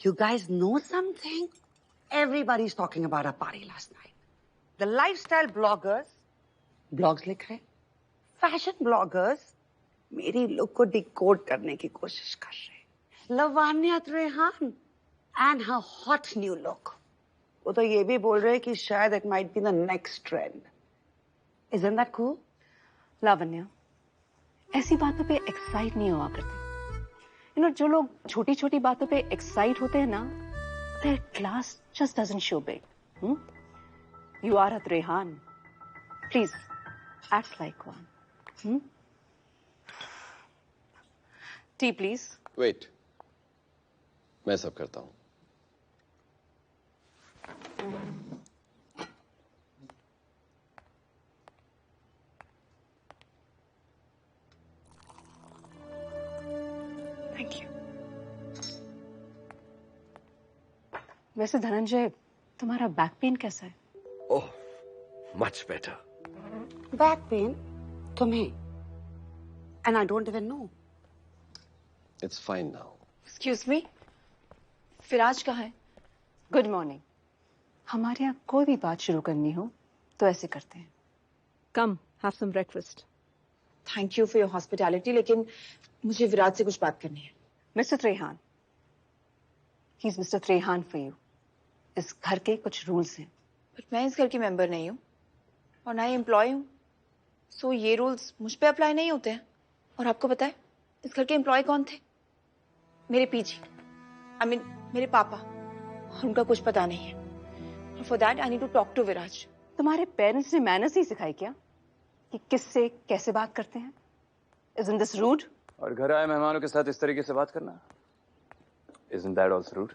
You guys know something? Everybody's talking about our party last night. The lifestyle bloggers, blogs लिख रहे, fashion bloggers, मेरी look को decode करने की कोशिश कर रहे. Lavanya Trehan and her hot new look. वो तो ये भी बोल रहे कि शायद it might be the next trend. Isn't that cool? Lavanya, ऐसी बातों पे एक्साइट नहीं हुआ करते. You know, जो लोग छोटी छोटी बातों पे एक्साइट होते हैं ना, their class just doesn't show big. You are a Trehan. Please, act like one. Tea, please. Wait, मैं सब करता हूँ. Thank you. वैसे धनंजय, तुम्हारा बैक पेन कैसा है? ओह, मच बेटर. Back pain? तुम्हें? And I don't even know. It's fine now. Excuse me? Firaz कहाँ है? Good morning. हमारे यहाँ कोई भी बात शुरू करनी हो तो ऐसे करते हैं. Come, have some breakfast. Thank you for your hospitality, लेकिन मुझे विराट से कुछ बात करनी है. Mr. Trehan. He's Mr. Trehan for you. इस घर के कुछ रूल्स हैं. बट मैं इस घर की मेंबर नहीं हूँ और ना ही एम्प्लॉय हूँ, सो ये रूल्स मुझ पे अप्लाई नहीं होते हैं. और आपको पता है इस घर के एम्प्लॉय कौन थे? मेरे पीजी, आई मीन मेरे पापा, और उनका कुछ पता नहीं है. For that I need to talk to Viraj. तुम्हारे पेरेंट्स ने मैनर्स ही सिखाई क्या कि किससे कैसे बात करते हैं? Isn't this rude? और घर आए मेहमानों के साथ इस तरीके से बात करना, Isn't that also rude?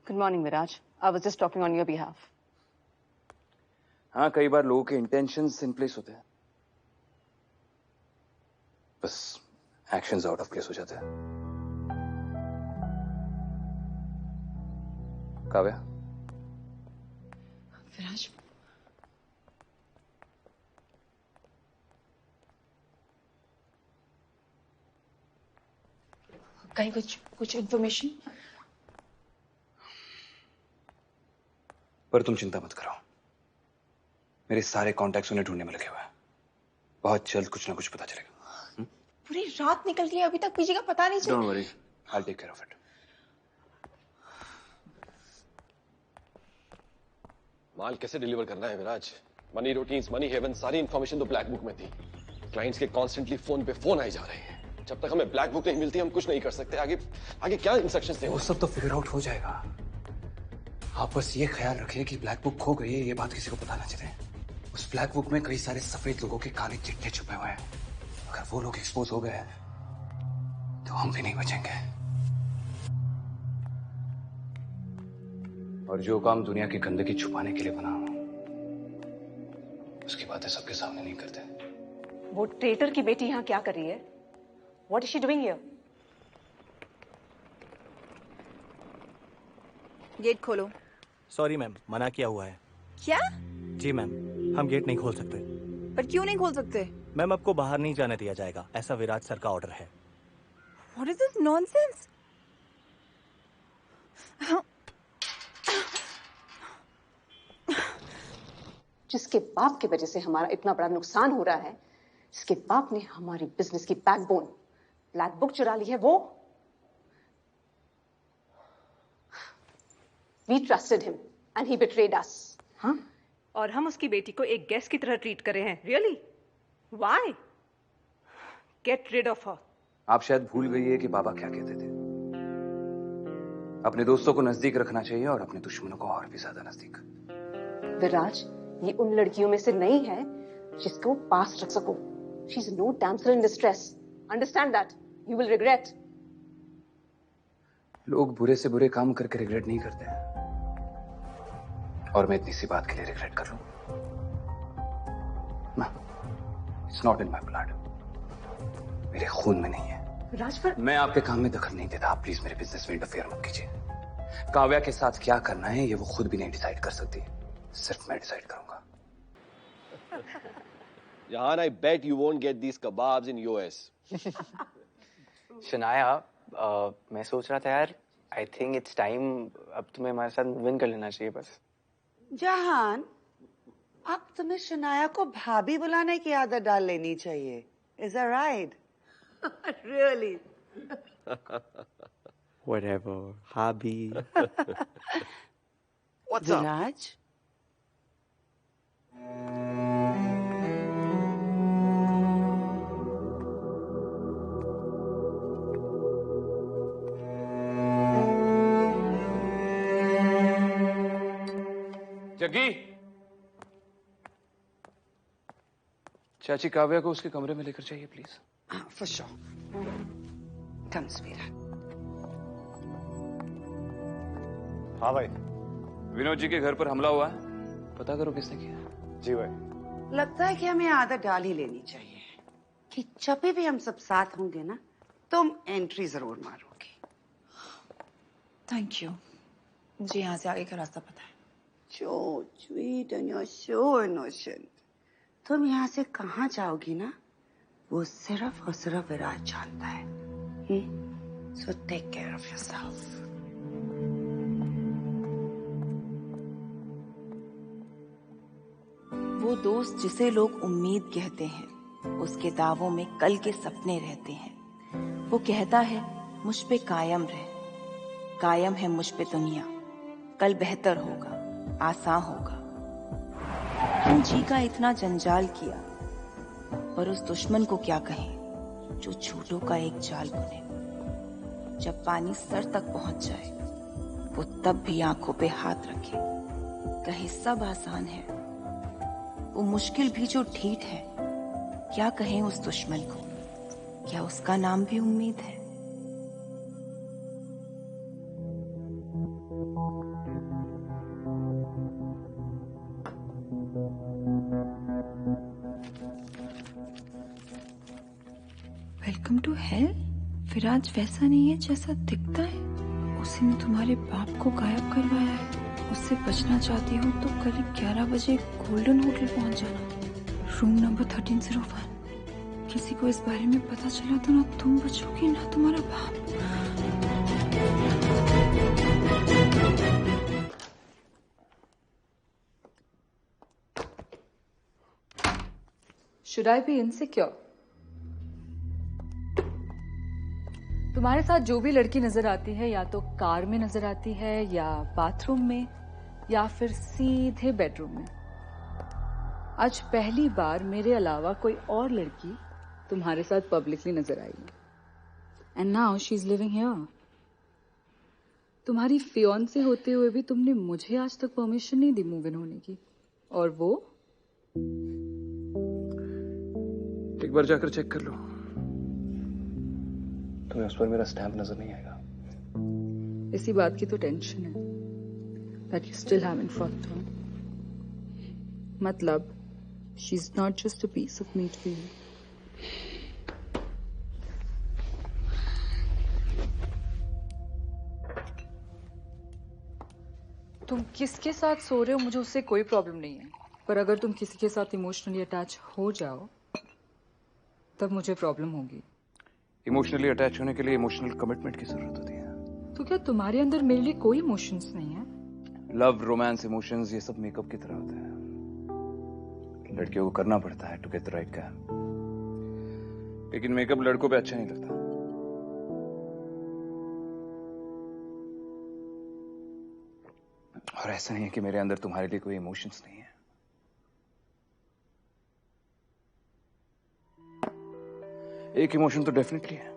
Good morning, Viraj. I was just talking on your behalf. हाँ, कई बार लोगों के इंटेंशंस इन प्लेस होते हैं, बस एक्शंस आउट ऑफ प्लेस हो जाते हैं. काव्या, विराज, कहीं कुछ इंफॉर्मेशन? पर तुम चिंता मत करो, मेरे सारे कॉन्टैक्ट्स उन्हें ढूंढने में लगे हुए हैं. बहुत जल्द कुछ ना कुछ पता चलेगा. पूरी रात निकल गई, अभी तक पीजी का पता नहीं चला. Don't worry, I will take care of it. माल कैसे डिलीवर करना है Viraj? Money routines, money haven, सारी इंफॉर्मेशन तो ब्लैक बुक में थी. क्लाइंट्स के कॉन्स्टेंटली फोन पे फोन आई जा रहे हैं. जब तक हमें ब्लैक बुक नहीं मिलती हम कुछ नहीं कर सकते. आगे क्या इंस्ट्रक्शंस दें? वो सब तो फिगर आउट हो जाएगा. आप बस ये ख्याल रखिए कि ब्लैक बुक खो गई है, ये बात किसी को पता ना चले. उस ब्लैक बुक में कई सारे सफेद लोगों के काले चिट्ठे छुपे हुए हैं. अगर वो लोग एक्सपोज हो गए तो हम भी नहीं बचेंगे. और जो काम दुनिया की गंदगी छुपाने के लिए बना हो, उसकी बातें सबके सामने नहीं करते. वो ट्रेटर की बेटी यहाँ क्या कर रही है? What is she doing here? Gate खोलो. सॉरी मैम, मना किया हुआ है. क्या? जी मैम, हम गेट नहीं खोल सकते. पर क्यों नहीं खोल सकते? मैम, आपको बाहर नहीं जाने दिया जाएगा, ऐसा विराट सर का ऑर्डर है. What is this nonsense? जिसके बाप की वजह से हमारा इतना बड़ा नुकसान हो रहा है, जिसके बाप ने हमारी बिजनेस की बैकबोन ब्लैक बुक चुरा ली है, वो We trusted him and he betrayed us. हाँ? और हम उसकी बेटी को एक गेस्ट की तरह ट्रीट कर रहे हैं. Really? Why? Get rid of her. आप शायद भूल गई है कि बाबा क्या कहते थे. अपने दोस्तों को नजदीक रखना चाहिए और अपने दुश्मनों को और भी ज्यादा नजदीक. विराज, ये उन लड़कियों में से नहीं है जिसको पास रख सको. She's no damsel in distress. Understand that. You will regret. लोग बुरे से बुरे काम करके रिग्रेट नहीं करते हैं, और मैं इतनी सी बात के लिए रिग्रेट कर लूं? ना, it's not in my blood. मेरे खून में नहीं है। राजफल, मैं आपके काम में दखल नहीं देता। आप प्लीज मेरे बिजनेस में इंटरफेयर मत कीजिए। काव्या के साथ क्या करना है ये वो खुद भी नहीं डिसाइड कर सकती, सिर्फ मैं डिसाइड करूंगा। Jahan, I bet you won't get these kebabs in US. Shanaya, मैं सोच रहा था यार, आई थिंक इट्स टाइम अब तुम्हें हमारे साथ मूव इन कर लेना चाहिए बस। जहान, अब तुम्हें शनाया को भाभी बुलाने की आदत डाल लेनी चाहिए। Is that right? Really? Whatever, hobby. What's up? Vinaj? Jaggi, चाची काव्या को उसके कमरे में लेकर जाइए please. For sure. Come, sweetheart. हाँ भाई। विनोद जी के घर पर हमला हुआ है, पता करो किसने किया। जी भाई। लगता है कि हमें आदत डाल ही लेनी चाहिए कि जब भी हम सब साथ होंगे ना, तुम एंट्री जरूर मारोगे। थैंक यू, मुझे यहाँ से आगे का रास्ता पता है। So sweet and you're so innocent. तुम यहाँ से कहाँ जाओगी ना, वो सिर्फ और सिर्फ विराज जानता है। So take care of yourself. वो दोस्त जिसे लोग उम्मीद कहते हैं, उसके दावों में कल के सपने रहते हैं। वो कहता है मुझ पे कायम रह, कायम है मुझ पे दुनिया, कल बेहतर होगा, आसान होगा। क्यों जी का इतना जंजाल किया, पर उस दुश्मन को क्या कहें जो झूठों का एक जाल बुने। जब पानी सर तक पहुंच जाए, वो तब भी आंखों पे हाथ रखे, कहे सब आसान है। वो मुश्किल भी जो ठीठ है, क्या कहें उस दुश्मन को, क्या उसका नाम भी उम्मीद है। Welcome to hell. विराज वैसा नहीं है जैसा दिखता है। उसी ने तुम्हारे बाप को गायब करवाया है। उससे बचना चाहती हो तो कल 11 बजे गोल्डन होटल पहुंच जाना, रूम नंबर 1301। किसी को इस बारे में पता चला तो ना तुम बचोगी ना तुम्हारा बाप। Should I be insecure? तुम्हारे साथ जो भी लड़की नजर आती है, या तो कार में नजर आती है, या बाथरूम में, या फिर सीधे बेडरूम में। आज पहली बार मेरे अलावा कोई और लड़की तुम्हारे साथ पब्लिकली नजर आई है। And now she is living here. तुम्हारी फियांसे होते हुए भी तुमने मुझे आज तक परमिशन नहीं दी मूव इन होने की, और वो एक बार जाकर चेक कर लो। तुम्हें उस पर मेरा स्टैम्प नजर नहीं आएगा। इसी बात की तो टेंशन है, that you still haven't fucked her. मतलब, she's not just a piece of meat for you. तुम किसके साथ सो रहे हो मुझे उससे कोई प्रॉब्लम नहीं है, पर अगर तुम किसी के साथ इमोशनली अटैच हो जाओ तब मुझे प्रॉब्लम होगी। इमोशनली अटैच होने के लिए इमोशनल कमिटमेंट की जरूरत होती है। तो क्या तुम्हारे अंदर मेरे लिए कोई इमोशंस नहीं है? लव, रोमांस, इमोशंस ये सब मेकअप की तरह होते हैं। लड़कियों को करना पड़ता है to get the right guy, लेकिन मेकअप लड़कों पे अच्छा नहीं लगता। और ऐसा नहीं है कि मेरे अंदर तुम्हारे लिए कोई इमोशंस नहीं है। एक इमोशन तो डेफिनेटली है।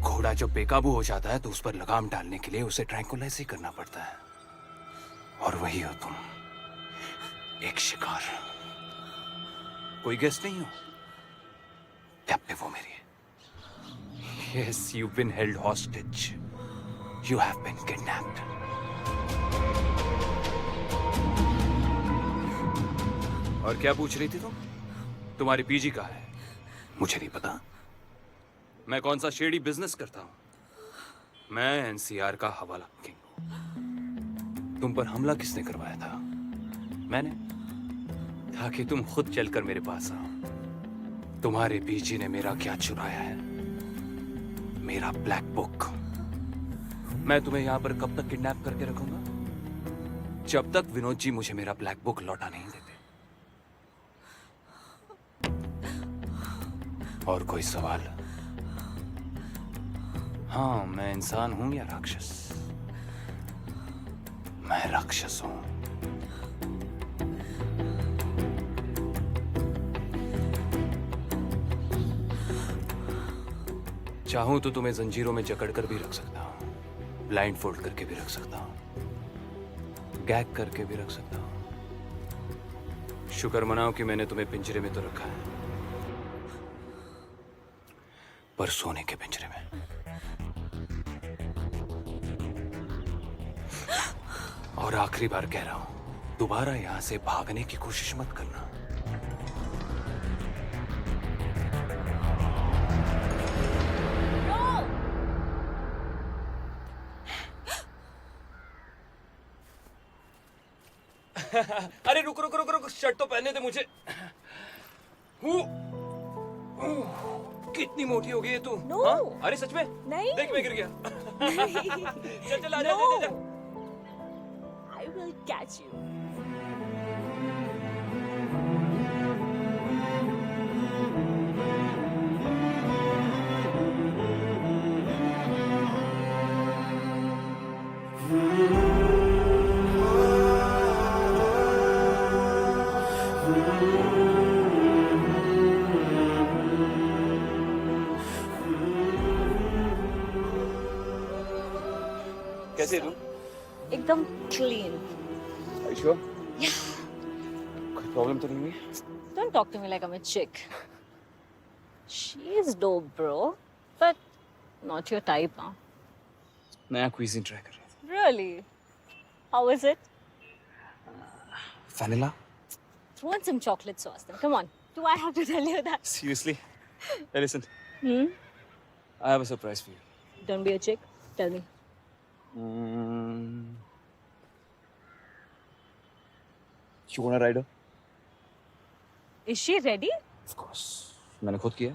घोड़ा जब बेकाबू हो जाता है तो उस पर लगाम डालने के लिए उसे ट्रैंकुलाइज ही करना पड़ता है। और वही हो तुम, एक शिकार। कोई गेस्ट नहीं हो? क्या पे वो मेरी? Yes, you've been held hostage. You have been kidnapped. और क्या पूछ रही थी तुम? तुम्हारी पीजी कहाँ है? मुझे नहीं पता। मैं कौन सा शेडी बिजनेस करता हूं? मैं एनसीआर का हवाला किंग हूं। तुम पर हमला किसने करवाया था? मैंने, ताकि तुम खुद चलकर मेरे पास आओ। तुम्हारे पीजी ने मेरा क्या चुराया है? मेरा ब्लैक बुक। मैं तुम्हें यहां पर कब तक किडनैप करके रखूंगा? जब तक विनोद जी मुझे मेरा ब्लैक बुक लौटा नहीं देते। और कोई सवाल? हाँ, मैं इंसान हूं या राक्षस? मैं राक्षस हूं। चाहूं तो तुम्हें जंजीरों में जकड़कर भी रख सकता हूं, ब्लाइंड फोल्ड करके भी रख सकता हूं, गैग करके भी रख सकता हूं। शुक्र मनाओ कि मैंने तुम्हें पिंजरे में तो रखा है, पर सोने के पिंजरे में। और आखिरी बार कह रहा हूं, दोबारा यहां से भागने की कोशिश मत करना। अरे रुक रुक रुक रुक, शर्ट तो पहनने दे मुझे। कितनी मोटी हो गई है तू? No. हाँ? अरे सच में? नहीं। देख मैं गिर गया। चल चल आजा, No. आजा। I will catch you. कैसे तू? एकदम clean. Are you sure? Yeah. कोई प्रॉब्लम तो नहीं हुई? Don't talk to me like I'm a chick. She is dope, bro. But not your type, huh? नया क्विज़िन ट्राई कर रहा था। Really? How is it? Vanilla? Throw in some chocolate sauce then. Come on. Do I have to tell you that? Seriously? Hey, listen. Hmm? I have a surprise for you. Don't be a chick. Tell me. You want a rider? Is she ready? Of course. मैंने खुद किया।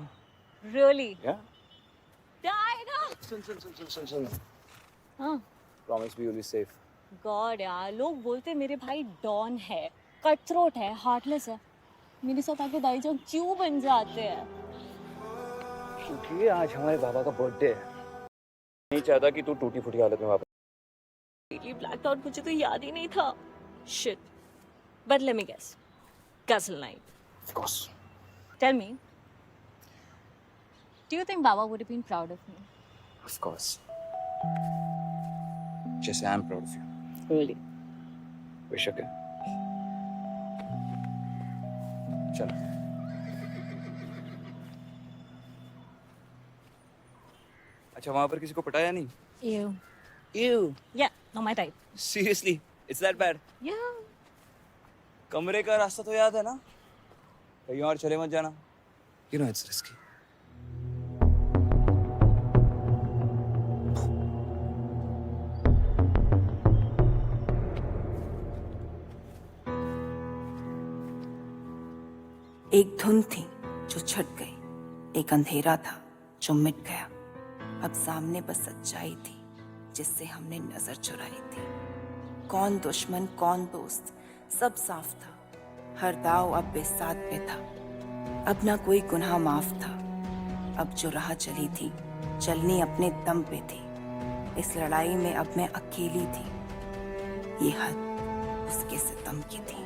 Really? Yeah. सुन। हाँ। Promise me you'll be safe. God यार, लोग बोलते मेरे भाई डॉन है, कटथ्रोट है, हार्टलेस है। मेरे साथ आके दाई जान क्यों बन जाते हैं? क्योंकि आज हमारे बाबा का बर्थडे है। नहीं चाहता कि तू टूटी फूटी हालत में वापस। ब्लैक आउट, मुझे तो याद ही नहीं था। Shit. But let me guess, Castle Night. Of course. Tell me, do you think Baba would have been proud of me? Of course. जैसे I'm proud of you. Really? बेशक है। चलो। अच्छा, वहाँ पर किसी को पटाया नहीं? Ew. Ew. Yeah, not my type. Seriously, it's that bad? Yeah. कमरे का रास्ता तो याद है ना? कहीं और चले मत जाना। You know it's risky. एक धुन थी जो छट गई, एक अंधेरा था जो मिट गया। अब सामने बस सच्चाई थी जिससे हमने नजर चुराई थी। कौन दुश्मन कौन दोस्त सब साफ था। हर दाव अब बेसात पे था। अब ना कोई गुनाह माफ था। अब जो राह चली थी चलनी अपने दम पे थी। इस लड़ाई में अब मैं अकेली थी। ये हद उसके सितम की थी।